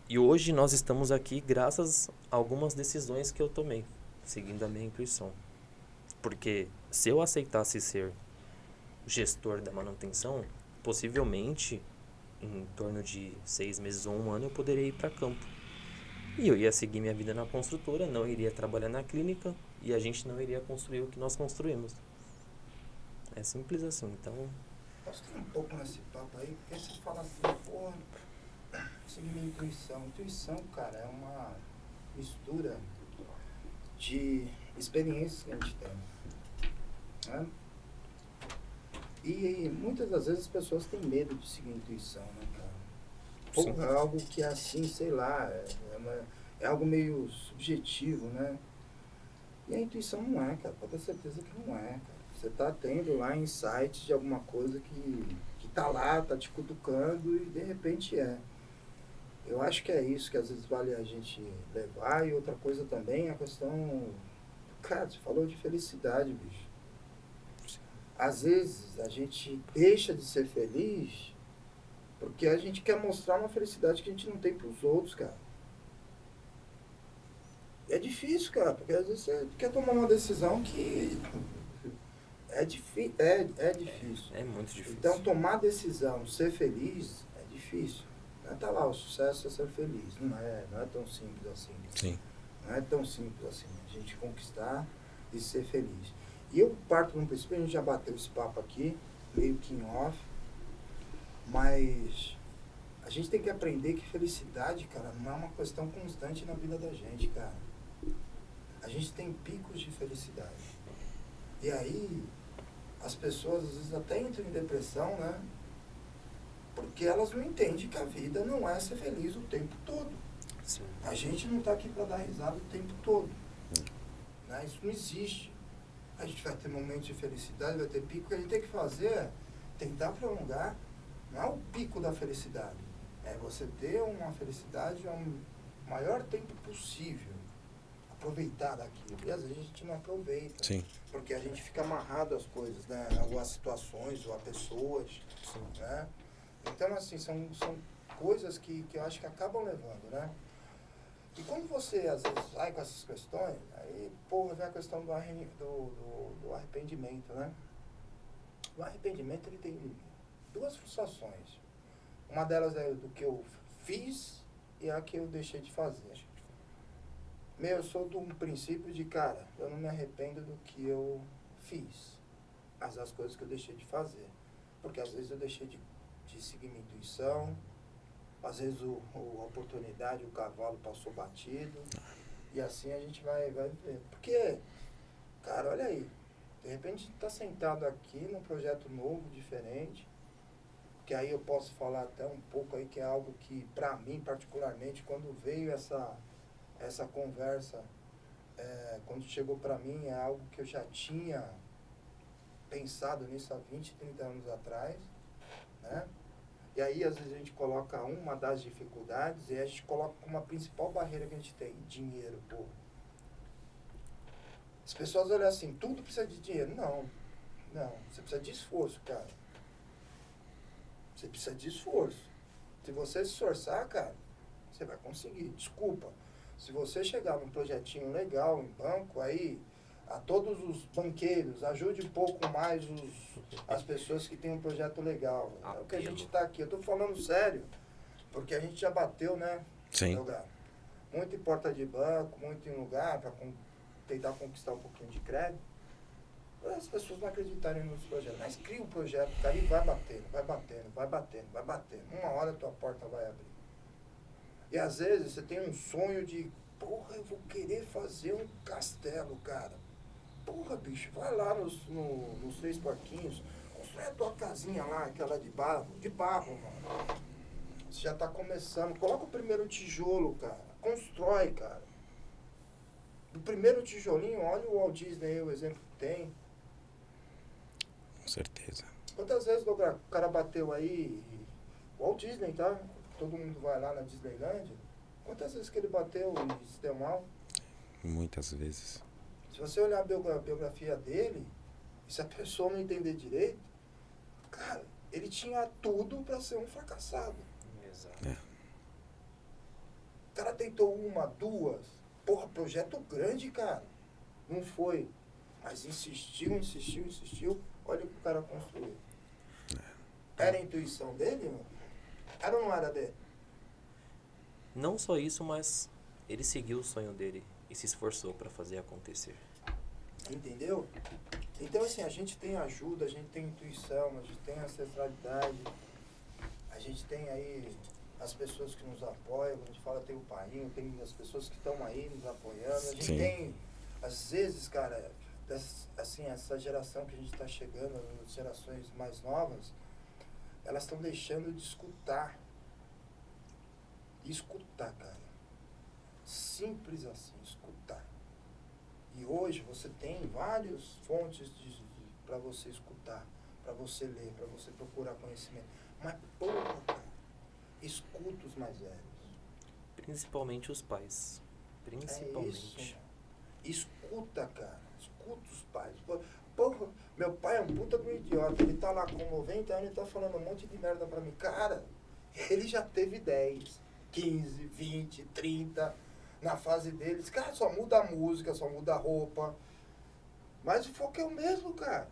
E hoje nós estamos aqui graças a algumas decisões que eu tomei, seguindo a minha intuição. Porque se eu aceitasse ser gestor da manutenção, possivelmente em torno de 6 meses ou 1 ano eu poderia ir para campo. E eu ia seguir minha vida na construtora, não iria trabalhar na clínica e a gente não iria construir o que nós construímos. É simples assim, então... Posso ter um pouco nesse papo aí? Porque você fala assim, pô, seguir minha intuição. Intuição, cara, é uma mistura de experiências que a gente tem, né? E muitas das vezes as pessoas têm medo de seguir a intuição, né, cara? Pô, é algo que é assim, sei lá, é algo meio subjetivo, né? E a intuição não é, cara, pode ter certeza que não é, cara. Você tá tendo lá insights de alguma coisa que tá lá, tá te cutucando e de repente é. Eu acho que é isso que às vezes vale a gente levar. E outra coisa também é a questão... Cara, você falou de felicidade, bicho. Às vezes a gente deixa de ser feliz porque a gente quer mostrar uma felicidade que a gente não tem pros outros, cara. É difícil, cara, porque às vezes você quer tomar uma decisão que é difícil. É muito difícil. Então, tomar decisão, ser feliz, é difícil. Não é tá lá, o sucesso é ser feliz. Não é tão simples assim. Sim. Não é tão simples assim. A gente conquistar e ser feliz. E eu parto de um princípio, a gente já bateu esse papo aqui, meio que em off, mas a gente tem que aprender que felicidade, cara, não é uma questão constante na vida da gente, cara. A gente tem picos de felicidade. E aí, as pessoas às vezes até entram em depressão, né? Porque elas não entendem que a vida não é ser feliz o tempo todo. Sim. A gente não está aqui para dar risada o tempo todo. Né? Isso não existe. A gente vai ter momentos de felicidade, vai ter pico. O que a gente tem que fazer é tentar prolongar, não é o pico da felicidade. É você ter uma felicidade ao maior tempo possível. Aproveitar daquilo. E às vezes a gente não aproveita. Sim. Porque a gente fica amarrado às coisas, né? Ou às situações, ou a pessoas. Né? Então, assim, são coisas que eu acho que acabam levando, né? E quando você, às vezes, vai com essas questões, aí, porra, vem a questão do arrependimento, né? O arrependimento, ele tem duas frustrações. Uma delas é do que eu fiz e a que eu deixei de fazer. Eu sou do princípio de, cara, eu não me arrependo do que eu fiz. mas as coisas que eu deixei de fazer. Porque às vezes eu deixei de seguir minha intuição, às vezes a oportunidade, o cavalo passou batido, e assim a gente vai ver. Porque, cara, olha aí, de repente a gente está sentado aqui num projeto novo, diferente, que aí eu posso falar até um pouco aí que é algo que, para mim particularmente, quando veio essa conversa, quando chegou para mim, é algo que eu já tinha pensado nisso há 20, 30 anos atrás, né? E aí, às vezes, a gente coloca uma das dificuldades e a gente coloca como a principal barreira que a gente tem, dinheiro, pô. As pessoas olham assim, tudo precisa de dinheiro. Não, você precisa de esforço, cara. Você precisa de esforço. Se você se esforçar, cara, você vai conseguir. Desculpa. Se você chegar num projetinho legal em banco, aí a todos os banqueiros, ajude um pouco mais as pessoas que têm um projeto legal. É o que a gente está aqui. Eu estou falando sério, porque a gente já bateu, né? Sim. Lugar. Muito em porta de banco, muito em lugar para tentar conquistar um pouquinho de crédito. As pessoas não acreditarem nos projetos. Mas cria um projeto, cara, e vai batendo, vai batendo, vai batendo, vai batendo. Uma hora a tua porta vai abrir. E às vezes você tem um sonho de, porra, eu vou querer fazer um castelo, cara. Porra, bicho, vai lá nos Três Porquinhos, constrói a tua casinha lá, aquela de barro, mano. Você já tá começando, coloca o primeiro tijolo, cara. Constrói, cara. Do primeiro tijolinho, olha o Walt Disney aí, o exemplo que tem. Com certeza. Quantas vezes o cara bateu aí, o Walt Disney, tá? Todo mundo vai lá na Disneylândia. Quantas vezes que ele bateu e se deu mal? Muitas vezes. Se você olhar a biografia dele, e se a pessoa não entender direito, cara, ele tinha tudo para ser um fracassado. Exato. É. O cara tentou uma, duas, porra, projeto grande, cara. Não foi. Mas insistiu. Olha o que o cara construiu. Era a intuição dele, mano? Era ou não era dele? Não só isso, mas ele seguiu o sonho dele e se esforçou para fazer acontecer. Entendeu? Então, assim, a gente tem ajuda, a gente tem intuição, a gente tem ancestralidade, a gente tem aí as pessoas que nos apoiam, a gente fala, tem o Painho, tem as pessoas que estão aí nos apoiando, a gente Sim. tem, às vezes, cara, assim, essa geração que a gente está chegando, as gerações mais novas, elas estão deixando de escutar. Escutar, cara. Simples assim, escutar. E hoje você tem várias fontes para você escutar, para você ler, para você procurar conhecimento. Mas, porra, cara, escuta os mais velhos. Principalmente os pais. Principalmente. É isso, escuta, cara. Escuta os pais. Porra, meu pai é um puta do idiota. Ele tá lá com 90 anos e tá falando um monte de merda pra mim. Cara, ele já teve 10, 15, 20, 30 na fase deles. Cara, só muda a música, só muda a roupa. Mas o foco é o mesmo, cara.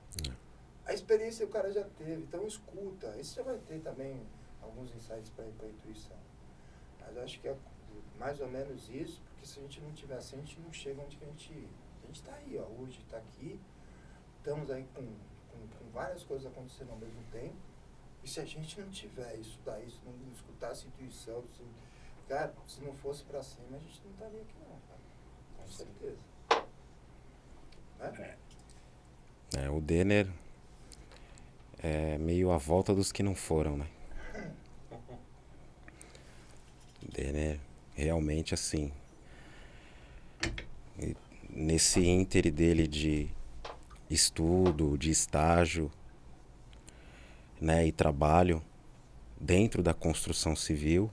A experiência o cara já teve. Então escuta. Esse já vai ter também alguns insights pra intuição. Mas eu acho que é mais ou menos isso, porque se a gente não tiver assim, a gente não chega onde que a gente está aí, ó, hoje está aqui, estamos aí com várias coisas acontecendo ao mesmo tempo, e se a gente não tiver isso daí, se não escutar essa intuição, cara, se não fosse para cima, a gente não estaria aqui não, cara, com certeza. Né? O Denner é meio a volta dos que não foram, né? O Denner realmente assim, nesse íntere dele de estudo, de estágio, né, e trabalho dentro da construção civil,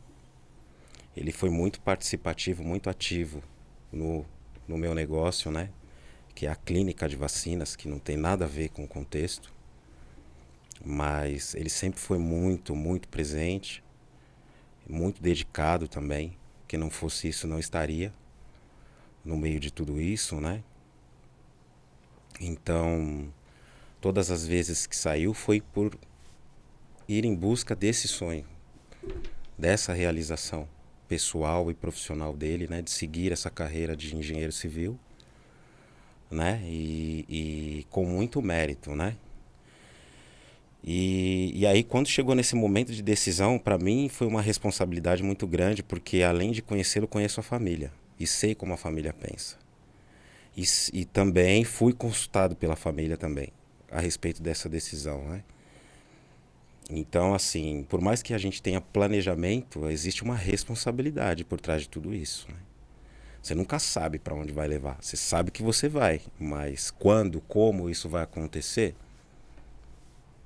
ele foi muito participativo, muito ativo no meu negócio, né, que é a clínica de vacinas, que não tem nada a ver com o contexto, mas ele sempre foi muito, muito presente, muito dedicado também, que não fosse isso não estaria no meio de tudo isso, né? Então, todas as vezes que saiu foi por ir em busca desse sonho, dessa realização pessoal e profissional dele, né? De seguir essa carreira de engenheiro civil, né? E com muito mérito, né? E aí, quando chegou nesse momento de decisão, para mim foi uma responsabilidade muito grande, porque além de conhecê-lo, conheço a família e sei como a família pensa. E também fui consultado pela família também a respeito dessa decisão, né? Então, assim, por mais que a gente tenha planejamento, existe uma responsabilidade por trás de tudo isso, né? Você nunca sabe para onde vai levar. Você sabe que você vai, mas quando, como isso vai acontecer,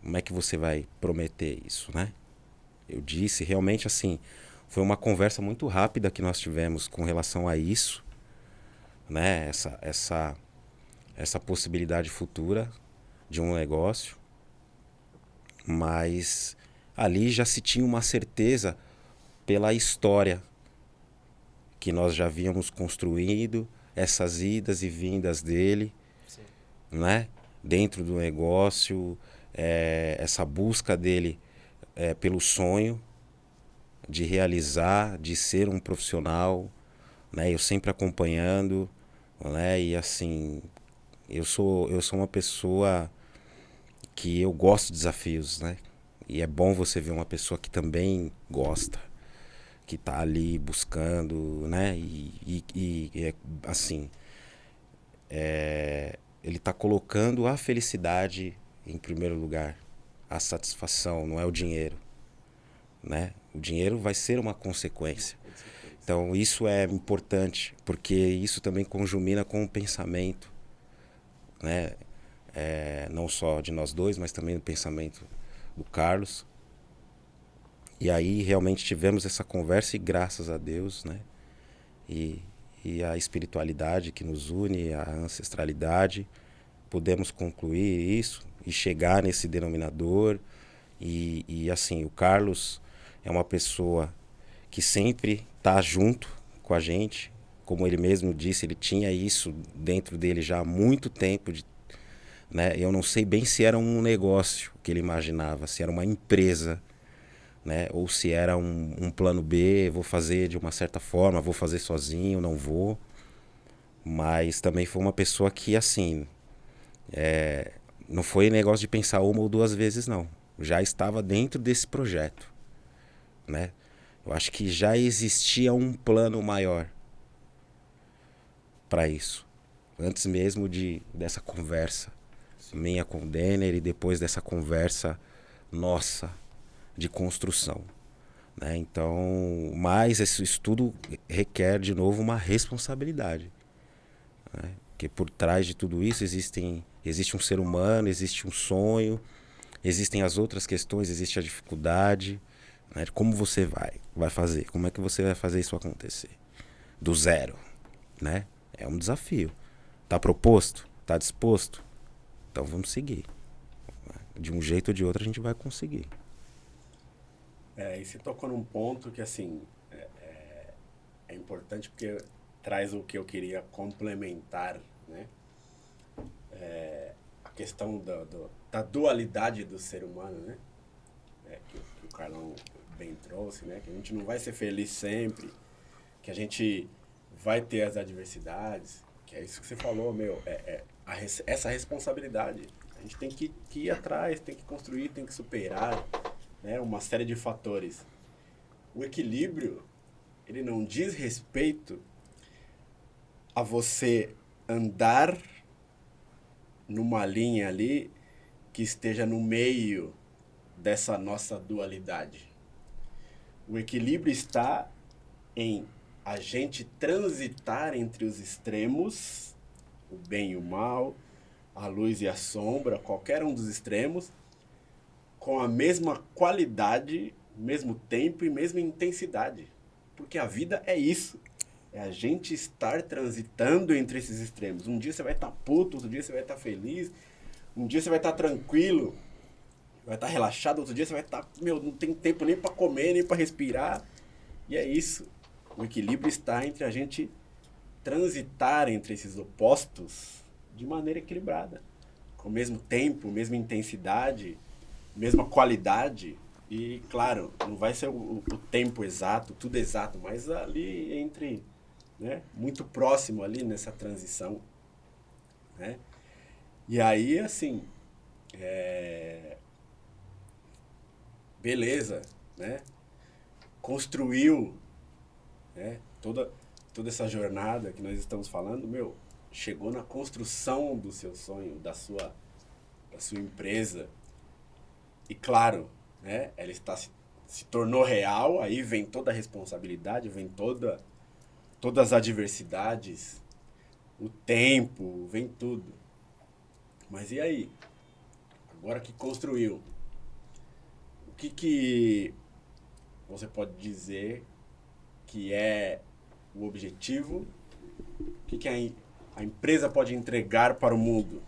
como é que você vai prometer isso, né? Eu disse, realmente, assim, foi uma conversa muito rápida que nós tivemos com relação a isso, né? Essa possibilidade futura de um negócio, mas ali já se tinha uma certeza pela história que nós já havíamos construído, essas idas e vindas dele, Sim. né? Dentro do negócio, essa busca dele pelo sonho de realizar, de ser um profissional, né? Eu sempre acompanhando, né? E assim, eu sou uma pessoa que eu gosto de desafios, né? E é bom você ver uma pessoa que também gosta, que tá ali buscando, né? Assim, ele tá colocando a felicidade em primeiro lugar, a satisfação, não é o dinheiro, né? O dinheiro vai ser uma consequência. Então isso é importante, porque isso também conjumina com o pensamento, né? Não só de nós dois, mas também do pensamento do Carlos. E aí realmente tivemos essa conversa e graças a Deus, né? E a espiritualidade que nos une, a ancestralidade, pudemos concluir isso e chegar nesse denominador. E assim, o Carlos é uma pessoa que sempre está junto com a gente. Como ele mesmo disse, ele tinha isso dentro dele já há muito tempo, né? Eu não sei bem se era um negócio que ele imaginava, se era uma empresa, né? Ou se era um plano B, vou fazer de uma certa forma, vou fazer sozinho, não vou. Mas também foi uma pessoa que, assim, não foi negócio de pensar uma ou duas vezes, não. Já estava dentro desse projeto, né? Eu acho que já existia um plano maior para isso. Antes mesmo dessa conversa minha com o Denner e depois dessa conversa nossa de construção, né? Então, mas esse estudo requer de novo uma responsabilidade, né? Porque por trás de tudo isso existe um ser humano, existe um sonho, existem as outras questões, existe a dificuldade, né? Como você vai fazer, como é que você vai fazer isso acontecer do zero, né? É um desafio. Tá proposto? Tá disposto? Então vamos seguir. De um jeito ou de outro a gente vai conseguir. E você tocou num ponto que, assim, é importante porque traz o que eu queria complementar, né? A questão da dualidade do ser humano, né? Que o Carlão bem trouxe, né? Que a gente não vai ser feliz sempre, que a gente vai ter as adversidades, que é isso que você falou, essa responsabilidade. A gente tem que ir atrás, tem que construir, tem que superar, né? Uma série de fatores. O equilíbrio, ele não diz respeito a você andar numa linha ali que esteja no meio dessa nossa dualidade. O equilíbrio está em a gente transitar entre os extremos, o bem e o mal, a luz e a sombra, qualquer um dos extremos, com a mesma qualidade, mesmo tempo e mesma intensidade. Porque a vida é isso. É a gente estar transitando entre esses extremos. Um dia você vai estar puto, outro dia você vai estar feliz, um dia você vai estar tranquilo, vai estar relaxado, outro dia você vai estar, não tem tempo nem para comer, nem para respirar. E é isso. O equilíbrio está entre a gente transitar entre esses opostos de maneira equilibrada, com o mesmo tempo, mesma intensidade, mesma qualidade. E, claro, não vai ser o tempo exato, tudo exato, mas ali entre, né, muito próximo ali nessa transição, né? E aí, assim, beleza, né? Construiu, né? Toda essa jornada que nós estamos falando, meu, chegou na construção do seu sonho, da sua empresa. E claro, né? Ela se tornou real, aí vem toda a responsabilidade, vem todas as adversidades, o tempo, vem tudo. Mas e aí? Agora que construiu, o que você pode dizer que é o objetivo? O que a empresa pode entregar para o mundo?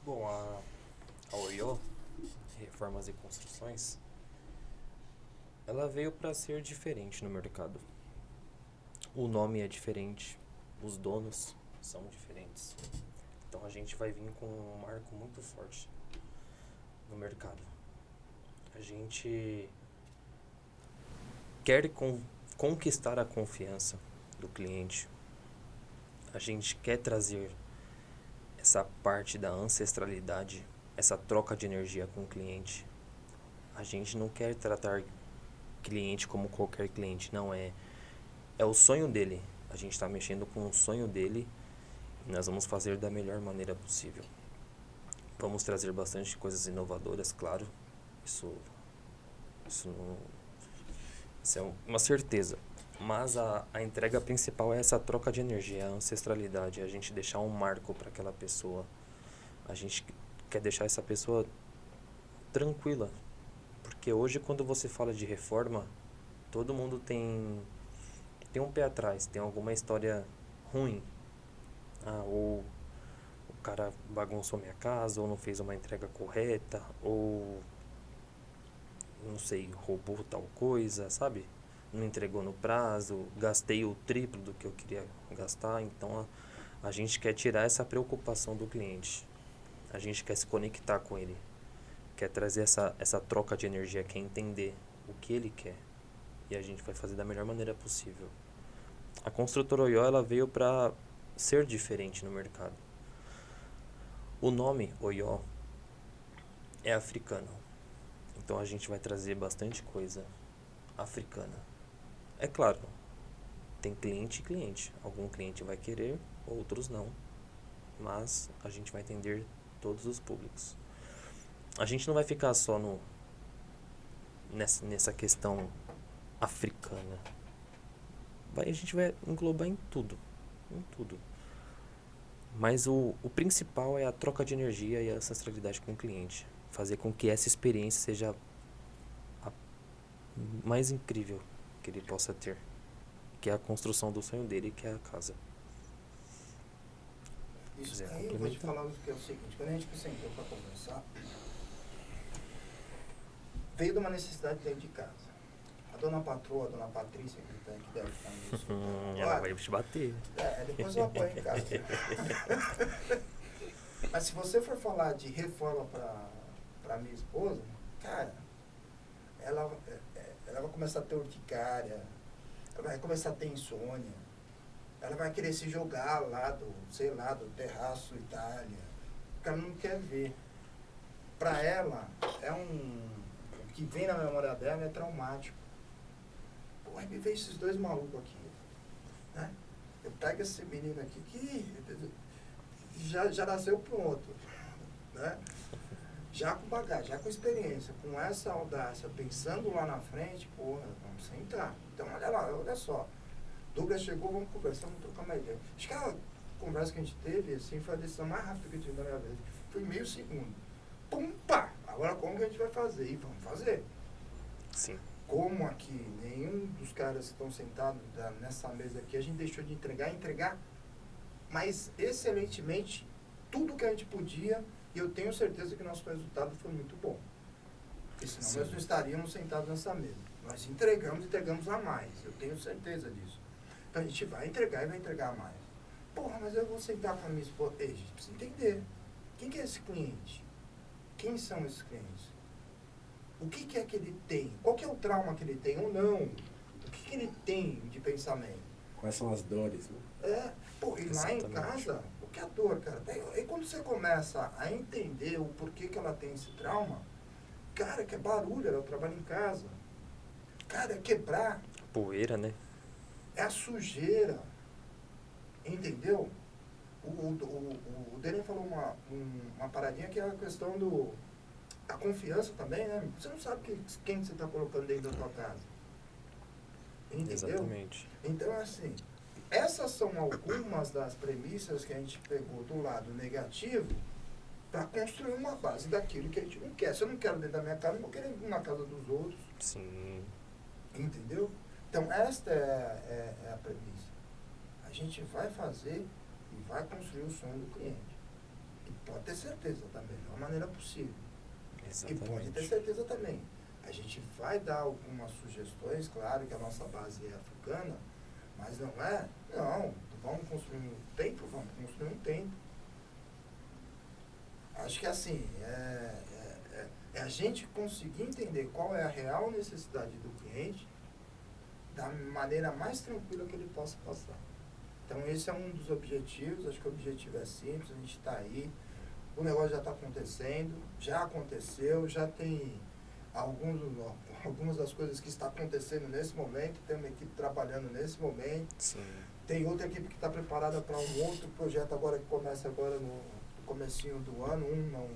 Bom, a Oyo, Reformas e Construções, ela veio para ser diferente no mercado. O nome é diferente, os donos são diferentes. Então a gente vai vir com um marco muito forte no mercado. A gente quer conquistar a confiança do cliente. A gente quer trazer essa parte da ancestralidade, essa troca de energia com o cliente. A gente não quer tratar cliente como qualquer cliente, não é o sonho dele. A gente está mexendo com o sonho dele e nós vamos fazer da melhor maneira possível. Vamos trazer bastante coisas inovadoras, claro. Isso é uma certeza. Mas a entrega principal é essa troca de energia, a ancestralidade, a gente deixar um marco para aquela pessoa. A gente quer deixar essa pessoa tranquila. Porque hoje, quando você fala de reforma, todo mundo tem um pé atrás, tem alguma história ruim. Ou o cara bagunçou minha casa, ou não fez uma entrega correta, ou, não sei, roubou tal coisa, sabe? Não entregou no prazo, gastei o triplo do que eu queria gastar. Então a gente quer tirar essa preocupação do cliente. A gente quer se conectar com ele. Quer trazer essa troca de energia, quer entender o que ele quer. E a gente vai fazer da melhor maneira possível. A construtora Oyo, ela veio para ser diferente no mercado. O nome Oyo é africano. Então a gente vai trazer bastante coisa africana. É claro, tem cliente e cliente. Algum cliente vai querer, outros não. Mas a gente vai atender todos os públicos. A gente não vai ficar só nessa questão africana. A gente vai englobar em tudo. Em tudo. Mas o principal é a troca de energia e a ancestralidade com o cliente. Fazer com que essa experiência seja a mais incrível que ele possa ter. Que é a construção do sonho dele, que é a casa. Isso aí eu vou te falar o que é o seguinte. Quando a gente sentou para conversar, veio de uma necessidade dentro de casa. A dona patroa, a dona Patrícia, que deve estar nisso. Ela vai te bater. Depois eu apanho em casa. Mas se você for falar de reforma para minha esposa, cara, ela vai começar a ter urticária, ela vai começar a ter insônia, ela vai querer se jogar lá do terraço Itália, porque ela não quer ver. Para ela, o que vem na memória dela é traumático. Pô, aí me veio esses dois malucos aqui, né? Eu pego esse menino aqui que já nasceu pronto, né? Já com bagagem, já com experiência, com essa audácia, pensando lá na frente, porra, vamos sentar. Então, olha só. Douglas chegou, vamos conversar, vamos trocar uma ideia. Acho que a conversa que a gente teve, assim, foi a decisão mais rápida que eu tive na minha vida. Foi meio segundo. Pum, pá! Agora como que a gente vai fazer? E vamos fazer. Sim. Como aqui nenhum dos caras que estão sentados nessa mesa aqui, a gente deixou de entregar, mas excelentemente tudo que a gente podia, e eu tenho certeza que nosso resultado foi muito bom. Porque senão Sim. nós não estaríamos sentados nessa mesa. Nós entregamos a mais, eu tenho certeza disso. Então a gente vai entregar e vai entregar a mais. Porra, mas eu vou sentar com a minha esposa. Ei, a gente precisa entender. Quem que é esse cliente? Quem são esses clientes? O que é que ele tem? Qual que é o trauma que ele tem ou não? O que ele tem de pensamento? Quais são as dores, né? E lá em casa, o que é a dor, cara? E quando você começa a entender o porquê que ela tem esse trauma, Cara, que é barulho, é o trabalho em casa. Cara, é quebrar, Poeira, né? é a sujeira. Entendeu? O Daniel falou uma paradinha que é a questão a confiança também, né? Você não sabe quem você está colocando dentro da tua casa. Entendeu? Exatamente. Então, assim, essas são algumas das premissas que a gente pegou do lado negativo para construir uma base daquilo que a gente não quer. Se eu não quero dentro da minha casa, eu não vou querer ir na casa dos outros. Sim. Entendeu? Então, esta é a premissa. A gente vai fazer e vai construir o sonho do cliente. E pode ter certeza da melhor maneira possível. Exatamente. E pode ter certeza também. A gente vai dar algumas sugestões, claro que a nossa base é africana, mas não, vamos construir um templo, vamos construir um templo. Acho que assim, é a gente conseguir entender qual é a real necessidade do cliente da maneira mais tranquila que ele possa passar. Então esse é um dos objetivos, acho que o objetivo é simples, a gente está aí, o negócio já está acontecendo, já aconteceu, já tem algumas das coisas que está acontecendo nesse momento, tem uma equipe trabalhando nesse momento, Sim. tem outra equipe que está preparada para um outro projeto agora que começa agora no comecinho do ano,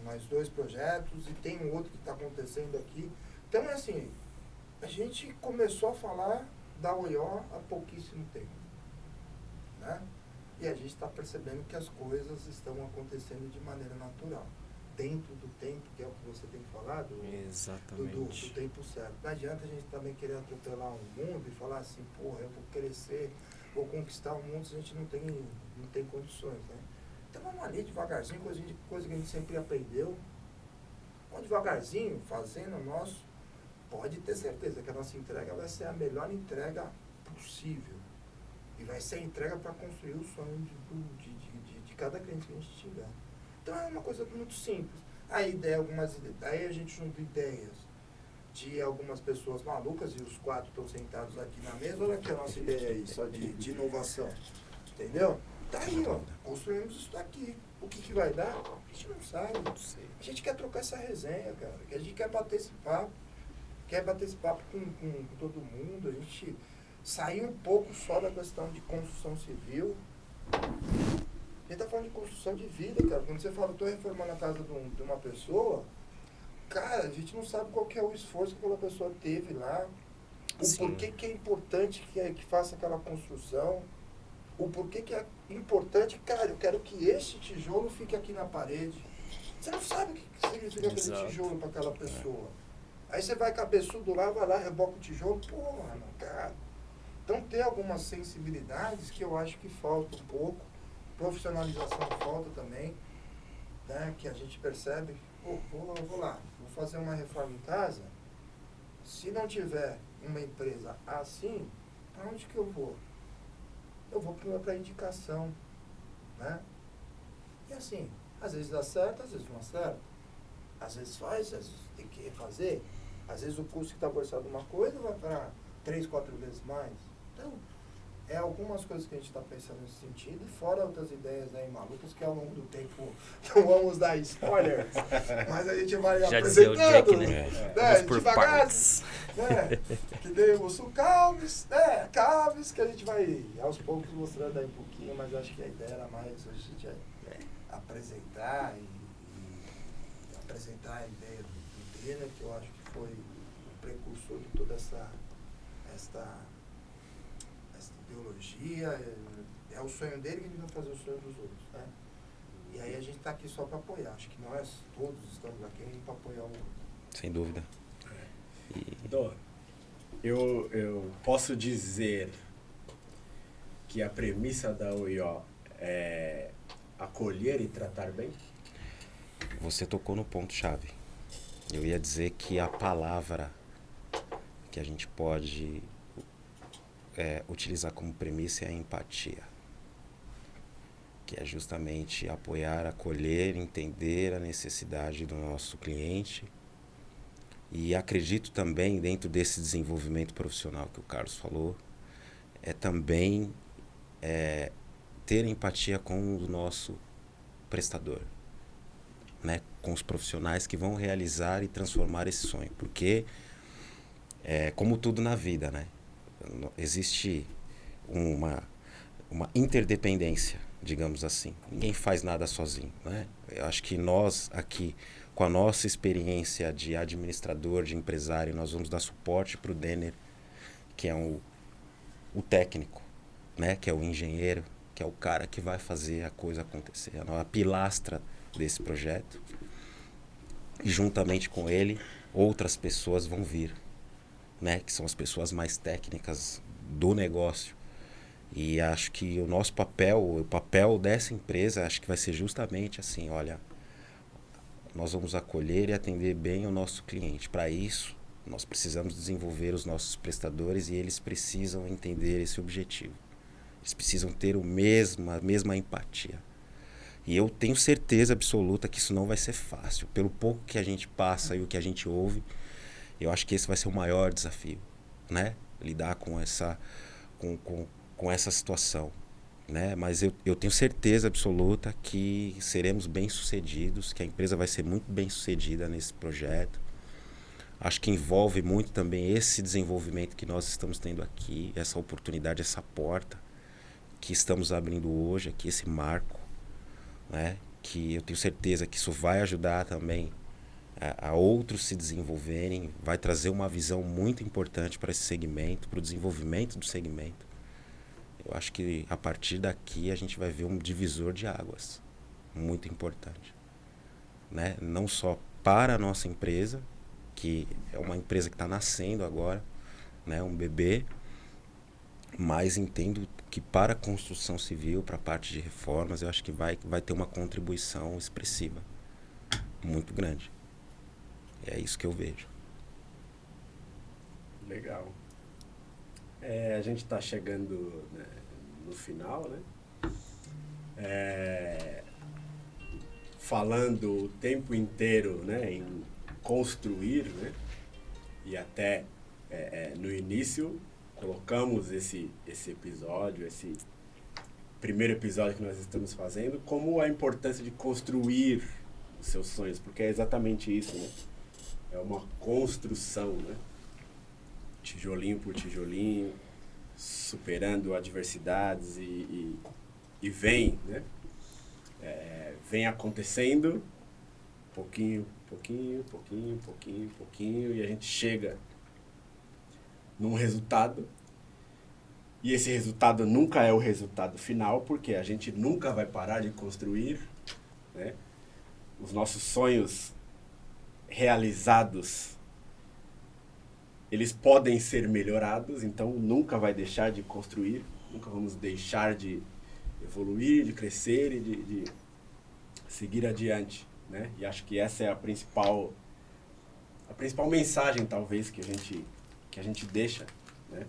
mais 2 projetos, e tem um outro que está acontecendo aqui. Então é assim, a gente começou a falar da OIO há pouquíssimo tempo, né? E a gente está percebendo que as coisas estão acontecendo de maneira natural, dentro do tempo, que é o que você tem falado, Exatamente. do tempo certo. Não adianta a gente também querer atropelar o mundo e falar assim, porra, eu vou crescer, vou conquistar o mundo, se a gente não tem condições, né? Então vamos ali devagarzinho, coisa que a gente sempre aprendeu. Vamos devagarzinho, fazendo o nosso. Pode ter certeza que a nossa entrega vai ser a melhor entrega possível. E vai ser a entrega para construir o sonho de cada cliente que a gente tiver. Então é uma coisa muito simples. Aí a gente junta ideias de algumas pessoas malucas, e os 4 estão sentados aqui na mesa. Olha aqui a nossa ideia aí, só de inovação. Entendeu? Tá aí, ó. Construímos isso daqui. O que vai dar? A gente não sabe. A gente quer trocar essa resenha, cara. A gente quer bater esse papo. Quer bater esse papo com todo mundo. A gente sair um pouco só da questão de construção civil. A gente tá falando de construção de vida, cara. Quando você fala, eu tô reformando a casa de uma pessoa, cara, a gente não sabe qual que é o esforço que aquela pessoa teve lá. O porquê que é importante que faça aquela construção. O porquê que é importante, cara, eu quero que esse tijolo fique aqui na parede. Você não sabe o que significa aquele tijolo para aquela pessoa. Aí você vai cabeçudo lá, vai lá, reboca o tijolo, porra, não, cara. Então tem algumas sensibilidades que eu acho que falta um pouco. Profissionalização falta também, né? Que a gente percebe, pô, vou lá, vou fazer uma reforma em casa. Se não tiver uma empresa assim, para onde que eu vou? Eu vou para indicação, né? E assim, às vezes dá certo, às vezes não acerta. Às vezes faz, às vezes tem que refazer. Às vezes o custo que está orçado uma coisa vai para 3, 4 vezes mais. Então, é algumas coisas que a gente está pensando nesse sentido, e fora outras ideias aí malucas que ao longo do tempo não vamos dar spoilers, mas a gente vai já dizia o Jack, né? Vamos por Devagar, partes. né? Que nem o Sul Calves, né? Calves, que a gente vai aos poucos mostrando aí um pouquinho, mas acho que a ideia era mais hoje a gente apresentar e apresentar a ideia do Dena, que eu acho que foi o precursor de toda esta ideologia. É o sonho dele que a gente vai fazer o sonho dos outros, né? E aí a gente está aqui só para apoiar. Acho que nós todos estamos aqui para apoiar o outro. Sem dúvida. Então, eu posso dizer que a premissa da OIO é acolher e tratar bem? Você tocou no ponto-chave. Eu ia dizer que a palavra que a gente pode utilizar como premissa é a empatia, que é justamente apoiar, acolher, entender a necessidade do nosso cliente. E acredito também, dentro desse desenvolvimento profissional que o Carlos falou, é também ter empatia com o nosso prestador, né? com os profissionais que vão realizar e transformar esse sonho. Porque, como tudo na vida, né? Existe uma interdependência, digamos assim. Ninguém faz nada sozinho, né? Eu acho que nós aqui, com a nossa experiência de administrador, de empresário, nós vamos dar suporte para o Denner, que é o técnico, né? Que é o engenheiro, que é o cara que vai fazer a coisa acontecer, a pilastra desse projeto. E juntamente com ele, outras pessoas vão vir, né? Que são as pessoas mais técnicas do negócio. E acho que o nosso papel, o papel dessa empresa, acho que vai ser justamente assim, olha, nós vamos acolher e atender bem o nosso cliente. Para isso, nós precisamos desenvolver os nossos prestadores e eles precisam entender esse objetivo. Eles precisam ter a mesma empatia. E eu tenho certeza absoluta que isso não vai ser fácil. Pelo pouco que a gente passa e o que a gente ouve, eu acho que esse vai ser o maior desafio, né? Lidar com essa situação, né? Mas eu tenho certeza absoluta que seremos bem-sucedidos, que a empresa vai ser muito bem-sucedida nesse projeto. Acho que envolve muito também esse desenvolvimento que nós estamos tendo aqui, essa oportunidade, essa porta que estamos abrindo hoje, aqui esse marco, né? Que eu tenho certeza que isso vai ajudar também a outros se desenvolverem, vai trazer uma visão muito importante para esse segmento, para o desenvolvimento do segmento. Eu acho que a partir daqui a gente vai ver um divisor de águas muito importante, né? Não só para a nossa empresa, que é uma empresa que está nascendo agora, né? Um bebê, mas entendo que para a construção civil, para a parte de reformas, eu acho que vai ter uma contribuição expressiva, muito grande. É isso que eu vejo. Legal. A gente está chegando, né, no final, né? Falando o tempo inteiro, né, em construir, né? E até no início colocamos esse episódio, esse primeiro episódio que nós estamos fazendo, como a importância de construir os seus sonhos, porque é exatamente isso, né? É uma construção, né? Tijolinho por tijolinho, superando adversidades e vem, né? Vem acontecendo pouquinho, e a gente chega num resultado, e esse resultado nunca é o resultado final, porque a gente nunca vai parar de construir, né? Os nossos sonhos realizados, eles podem ser melhorados, então nunca vai deixar de construir, nunca vamos deixar de evoluir, de crescer e de seguir adiante, né? E acho que essa é a principal mensagem, talvez, que a gente deixa, né?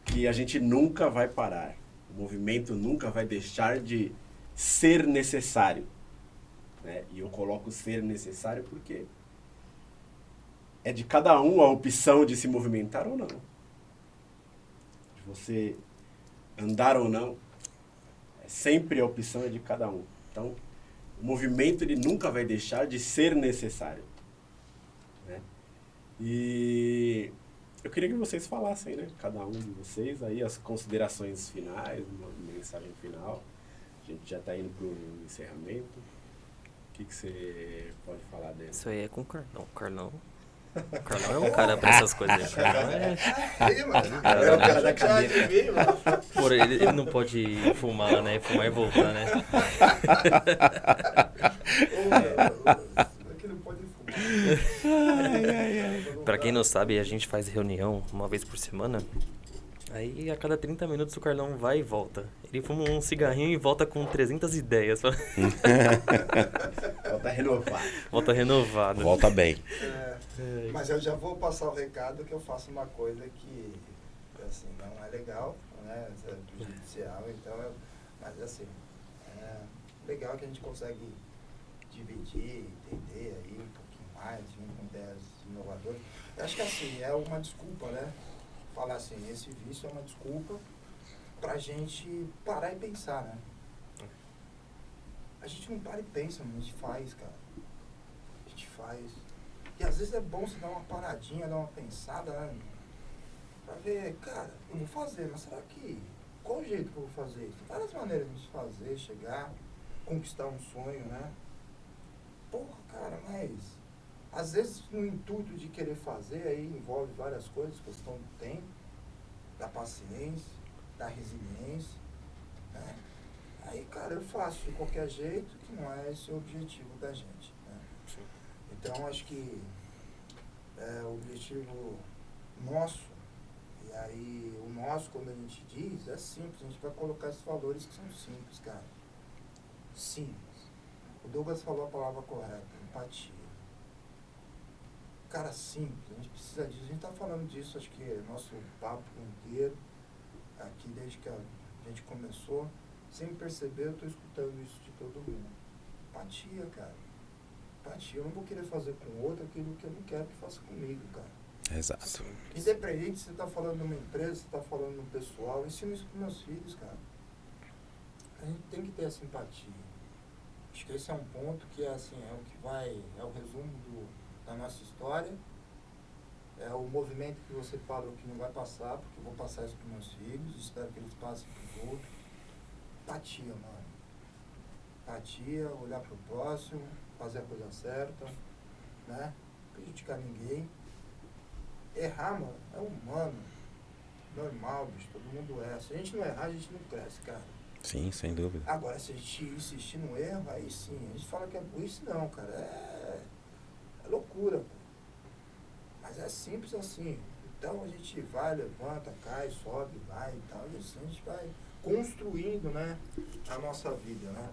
Que a gente nunca vai parar, o movimento nunca vai deixar de ser necessário, né? E eu coloco ser necessário porque é de cada um a opção de se movimentar ou não, de você andar ou não, sempre a opção é de cada um. Então, o movimento ele nunca vai deixar de ser necessário, né? E eu queria que vocês falassem, né? Cada um de vocês aí as considerações finais, uma mensagem final. A gente já está indo para o encerramento. O que você pode falar dele? Isso aí é com o Carlão. O Carlão é um cara pra essas coisas. O Carlão é o cara da cadeira. Por ele não pode fumar, né? Fumar e voltar, né? Aqui não pode fumar. Pra quem não sabe, a gente faz reunião uma vez por semana. Aí a cada 30 minutos o Carlão vai e volta. Ele fuma um cigarrinho e volta com 300 ideias. Volta renovado. Volta renovado. Volta bem. Mas eu já vou passar o recado que eu faço uma coisa que assim, não é legal, né? É prejudicial, então mas assim, é legal que a gente consegue dividir, entender aí um pouquinho mais, vir com ideias inovadoras. Eu acho que assim, é uma desculpa, né? Falar assim, esse vício é uma desculpa pra gente parar e pensar, né? a gente não para e pensa, mas a gente faz, cara. A gente faz. E às vezes é bom você dar uma paradinha, dar uma pensada, né? Pra ver, cara, eu vou fazer, mas será que... Qual o jeito que eu vou fazer isso? Tem várias maneiras de se fazer, chegar, conquistar um sonho, né? Porra, cara, mas... Às vezes no intuito de querer fazer, aí envolve várias coisas, questão do tempo, da paciência, da resiliência, né? Aí, cara, eu faço de qualquer jeito, que não é esse o objetivo da gente, né? Sim. Então, acho que o objetivo nosso, e aí o nosso, quando a gente diz, é simples, a gente vai colocar esses valores que são simples, cara. Simples. O Douglas falou a palavra correta, empatia. Cara, simples, a gente precisa disso. A gente tá falando disso, acho que é nosso papo inteiro, aqui desde que a gente começou. Sem perceber, eu tô escutando isso de todo mundo. Empatia, cara. Empatia. Eu não vou querer fazer com o outro aquilo que eu não quero que faça comigo, cara. Exato. Independente se você tá falando numa empresa, se tá falando no pessoal, ensino isso pros meus filhos, cara. A gente tem que ter essa empatia. Acho que esse é um ponto que é assim, é o que vai, é o resumo da nossa história. É o movimento que você falou que não vai passar, porque eu vou passar isso pros meus filhos, espero que eles passem pros outros. Empatia, mano. Empatia, olhar pro próximo, fazer a coisa certa, né? Não prejudicar ninguém. Errar, mano, é humano. Normal, bicho, todo mundo erra. Se a gente não errar, a gente não cresce, cara. Sim, sem dúvida. Agora, se a gente insistir no erro, aí sim. A gente fala que é burrice, não, cara. É loucura, pô. Mas é simples assim. Então a gente vai, levanta, cai, sobe, vai e tal. E assim a gente vai construindo, né, a nossa vida, né?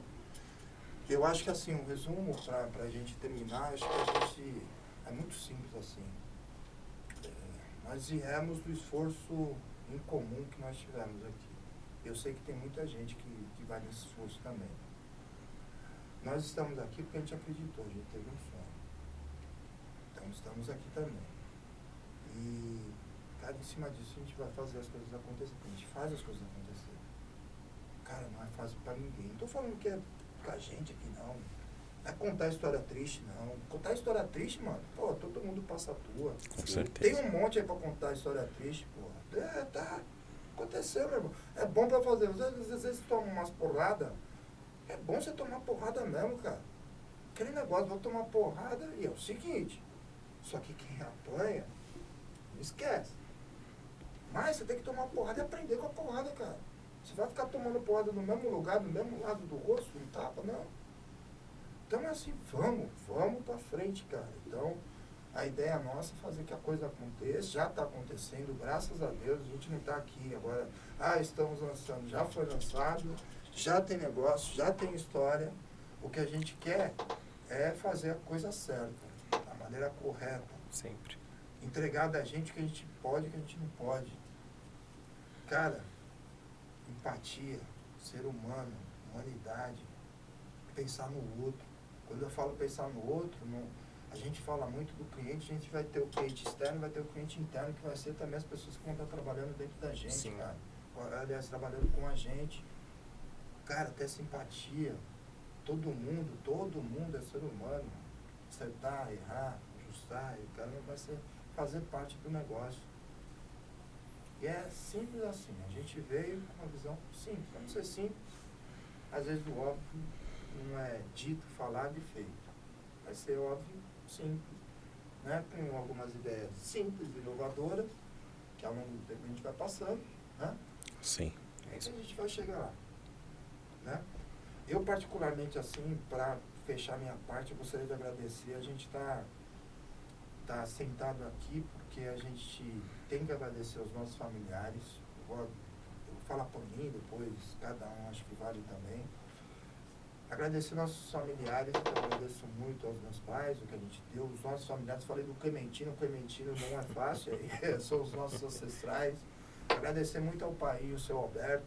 Eu acho que assim, um resumo pra gente terminar, acho que a gente é muito simples assim. Nós viemos do esforço em comum que nós tivemos aqui. Eu sei que tem muita gente que vai nesse esforço também. Nós estamos aqui porque a gente acreditou, a gente teve um sonho. Então estamos aqui também. E, cara, em cima disso a gente vai fazer as coisas acontecerem. A gente faz as coisas acontecerem. Cara, não é fácil pra ninguém. Não tô falando que é pra gente aqui, não. Não é contar história triste, não. Contar história triste, mano, pô, todo mundo passa a tua. Com certeza. Tem um monte aí pra contar história triste, pô. Tá. Aconteceu, meu irmão. É bom pra fazer. Às vezes você toma umas porradas. É bom você tomar porrada mesmo, cara. Aquele negócio, vou tomar porrada e é o seguinte. Só que quem apanha, não esquece. Mas você tem que tomar porrada e aprender com a porrada, cara. Você vai ficar tomando porrada no mesmo lugar, no mesmo lado do rosto, não tapa, não. Então é assim, vamos pra frente, cara. Então, a ideia nossa é fazer que a coisa aconteça, já está acontecendo, graças a Deus, a gente não está aqui agora, estamos lançando, já foi lançado, já tem negócio, já tem história. O que a gente quer é fazer a coisa certa, da maneira correta. Sempre. Entregar da gente o que a gente pode e o que a gente não pode. Cara, empatia, ser humano, humanidade, pensar no outro. Quando eu falo pensar no outro, a gente fala muito do cliente, a gente vai ter o cliente externo, vai ter o cliente interno, que vai ser também as pessoas que vão estar trabalhando dentro da gente, Sim. cara. Aliás, trabalhando com a gente. Cara, ter simpatia. Todo mundo é ser humano. Acertar, errar, ajustar, o cara vai fazer parte do negócio. E é simples assim. A gente veio com uma visão simples. Vamos ser simples. Às vezes o óbvio não é dito, falado e feito. Vai ser óbvio, simples, né? Com algumas ideias simples, inovadoras, que ao longo do tempo a gente vai passando, né? Sim. É isso que a gente vai chegar lá, né? Eu particularmente assim, para fechar minha parte, eu gostaria de agradecer. A gente tá sentado aqui porque a gente tem que agradecer aos nossos familiares. Eu vou falar por mim, depois cada um acho que vale também. Agradecer nossos familiares, eu agradeço muito aos meus pais, o que a gente deu, os nossos familiares. Falei do Clementino, o Clementino não é fácil, são os nossos ancestrais. Agradecer muito ao pai, o seu Alberto,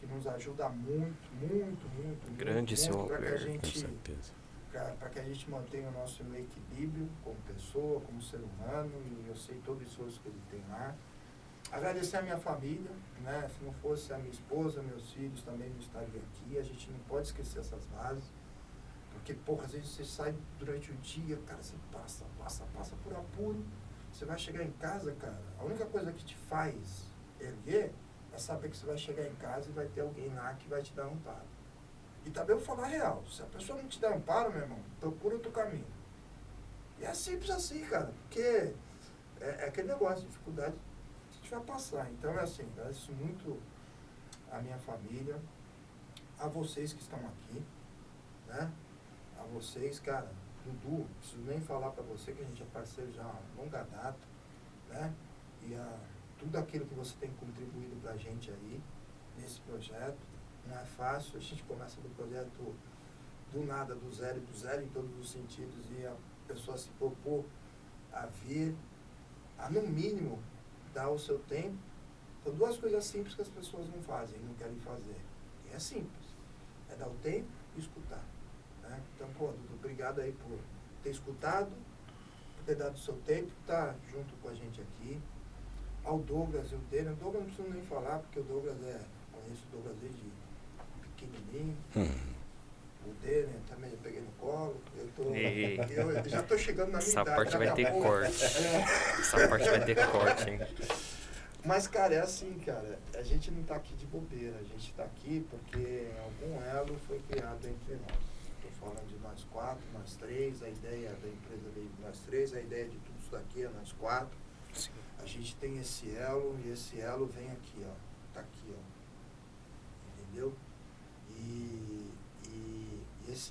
que nos ajuda muito. Grande seu para que a Alberto, Com gente, certeza. para que a gente mantenha o nosso equilíbrio como pessoa, como ser humano, e eu sei todo o esforço que ele tem lá. Agradecer a minha família, né? Se não fosse a minha esposa, meus filhos também não estariam aqui. A gente não pode esquecer essas bases. Porque, porra, às vezes você sai durante o dia, cara, você passa por apuro. Você vai chegar em casa, cara, a única coisa que te faz erguer é saber que você vai chegar em casa e vai ter alguém lá que vai te dar um amparo. E também eu vou falar a real, se a pessoa não te der amparo, meu irmão, procura outro caminho. E é simples assim, cara, porque é aquele negócio, dificuldade que a gente vai passar. Então é assim, agradeço muito a minha família, a vocês que estão aqui, né? A vocês, cara, Dudu, não preciso nem falar pra você que a gente é parceiro já há longa data, né? E tudo aquilo que você tem contribuído pra gente aí, nesse projeto, não é fácil, a gente começa do projeto do nada, do zero em todos os sentidos, e a pessoa se propor a vir, a no mínimo dar o seu tempo. São duas coisas simples que as pessoas não fazem, não querem fazer. E é simples, é dar o tempo e escutar. Né? Então, pô, Dudu, obrigado aí por ter escutado, por ter dado o seu tempo, estar junto com a gente aqui. Ao Douglas e o Dênia, o Douglas não preciso nem falar, porque o Douglas conheço o Douglas desde pequenininho. O Dênia também eu peguei no colo. Eu já estou chegando na minha Essa idade. parte vai ter corte. Essa parte vai ter corte, hein? Mas, cara, é assim, cara, a gente não está aqui de bobeira, a gente está aqui porque algum elo foi criado entre nós. Estou falando de nós quatro, nós três, a ideia da empresa veio de nós três, a ideia de tudo isso daqui é nós quatro. Sim. A gente tem esse elo e esse elo vem aqui, ó, tá aqui, ó, entendeu?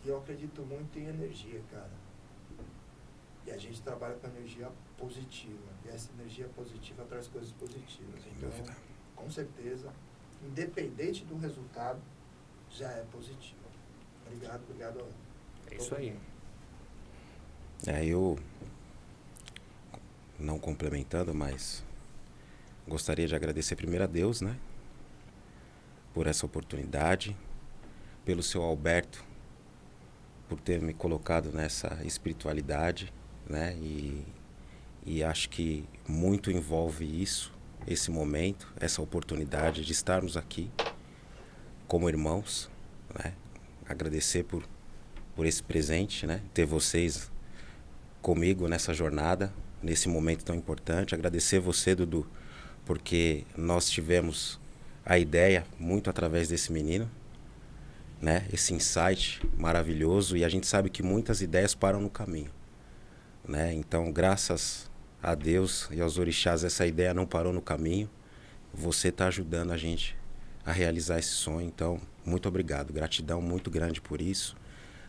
Eu acredito muito em energia, cara. E a gente trabalha com energia positiva. E essa energia positiva traz coisas positivas. Então, com certeza, independente do resultado, já é positivo. Obrigado. É isso aí. Eu, não complementando, mas gostaria de agradecer primeiro a Deus, né? Por essa oportunidade, pelo seu Alberto, por ter me colocado nessa espiritualidade, né? E acho que muito envolve isso, esse momento, essa oportunidade de estarmos aqui como irmãos, né? Agradecer por esse presente, né? Ter vocês comigo nessa jornada, nesse momento tão importante. Agradecer você, Dudu, porque nós tivemos a ideia muito através desse menino, né? Esse insight maravilhoso, e a gente sabe que muitas ideias param no caminho, né? Então, graças a Deus e aos orixás, essa ideia não parou no caminho. Você está ajudando a gente a realizar esse sonho. Então, muito obrigado. Gratidão muito grande por isso.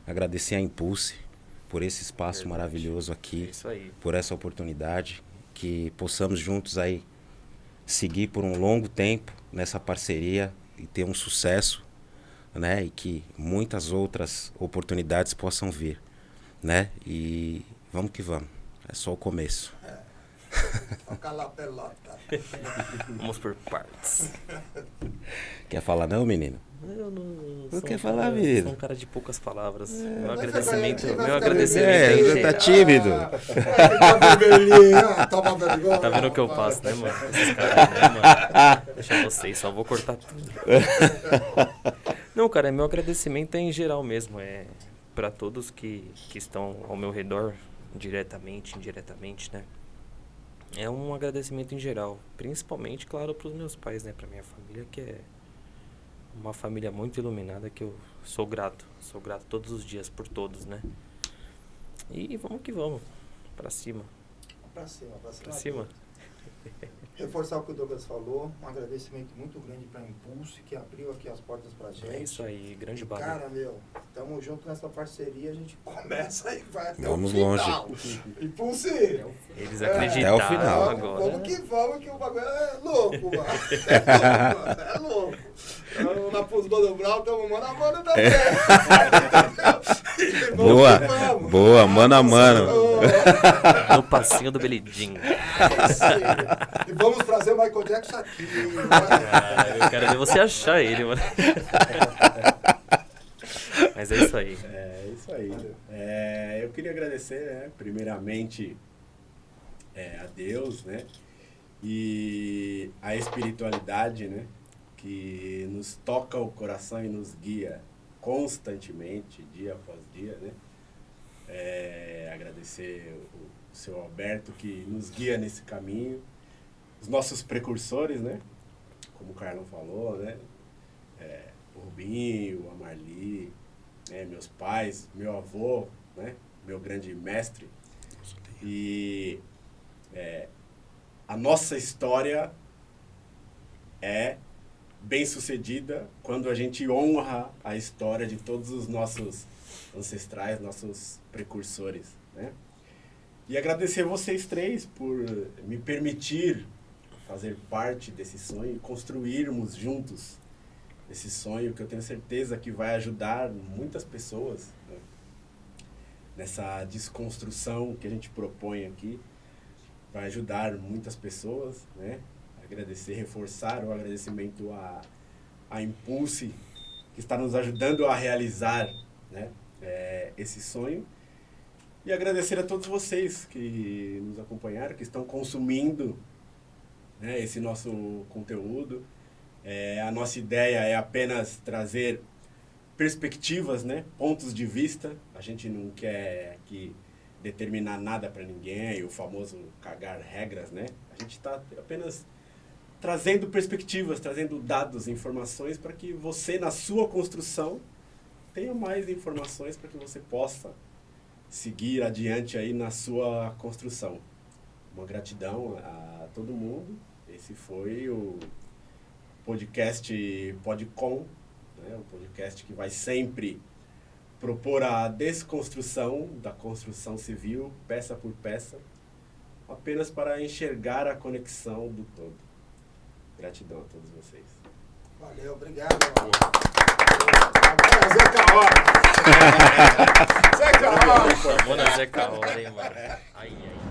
Agradecer a Impulse por esse espaço maravilhoso aqui, É isso aí. por essa oportunidade, que possamos juntos aí seguir por um longo tempo nessa parceria e ter um sucesso, né? E que muitas outras oportunidades possam vir, né? E vamos que vamos. É só o começo. Toca lá, pelota. Vamos por partes. Quer falar não, menino? Eu não Não sou quer um falar, cara, menino? sou um cara de poucas palavras. Meu Vai agradecimento, ficar- vai meu ficar agradecimento vermelho. é em tá geral. tímido. Tá vermelhinho, toma vergonha. Tá vendo o que eu passo, né, mano? Esses caras, né, mano? Deixa vocês, só vou cortar tudo. Não, cara, meu agradecimento é em geral mesmo. É pra todos que estão ao meu redor, diretamente, indiretamente, né? É um agradecimento em geral. Principalmente, claro, pros meus pais, né? Pra minha família, que é uma família muito iluminada, que eu sou grato. Sou grato todos os dias por todos, né? E vamos que vamos. Pra cima. Pra cima. Pra cima. Reforçar o que o Douglas falou, um agradecimento muito grande para a Impulse, que abriu aqui as portas pra gente. É isso aí, grande barulho. Cara, meu, tamo junto nessa parceria, a gente começa e vai até Vamos o final. longe. Impulse! Eles Até acreditaram o final. agora. Vamos que o bagulho é louco, mano. É louco. Eu, na Pus do Brau, estamos mano a mano também. E vamos Boa, que vamos. boa, mano a mano. No passinho do Belidinho. E vamos trazer o Michael Jackson aqui. Cara, eu quero ver você achar ele, mano. Mas é isso aí. É isso aí. Eu queria agradecer, né, primeiramente, a Deus, né, e a espiritualidade, né, que nos toca o coração e nos guia constantemente, dia após dia, né? Agradecer o seu Alberto, que nos guia nesse caminho, os nossos precursores, né? Como o Carlão falou, né? O Rubinho, a Marli, né? Meus pais, meu avô, né? Meu grande mestre. E a nossa história é bem sucedida quando a gente honra a história de todos os nossos ancestrais, nossos precursores, né? E agradecer vocês três por me permitir fazer parte desse sonho e construirmos juntos esse sonho, que eu tenho certeza que vai ajudar muitas pessoas, né? Nessa desconstrução que a gente propõe aqui, vai ajudar muitas pessoas, né? Agradecer, reforçar o agradecimento a Impulse, que está nos ajudando a realizar, né, esse sonho. E agradecer a todos vocês que nos acompanharam, que estão consumindo, né, esse nosso conteúdo. A nossa ideia é apenas trazer perspectivas, né, pontos de vista. A gente não quer aqui determinar nada para ninguém, o famoso cagar regras, né? A gente está apenas trazendo perspectivas, trazendo dados, informações para que você, na sua construção, tenha mais informações para que você possa seguir adiante aí na sua construção. Uma gratidão a todo mundo. Esse foi o podcast Podcom, né? Um podcast que vai sempre propor a desconstrução da construção civil, peça por peça, apenas para enxergar a conexão do todo. Gratidão a todos vocês. Valeu, obrigado. Agora Zeca Hora. Zeca Hora. Chamou na Zeca Hora, hein, mano. Aí.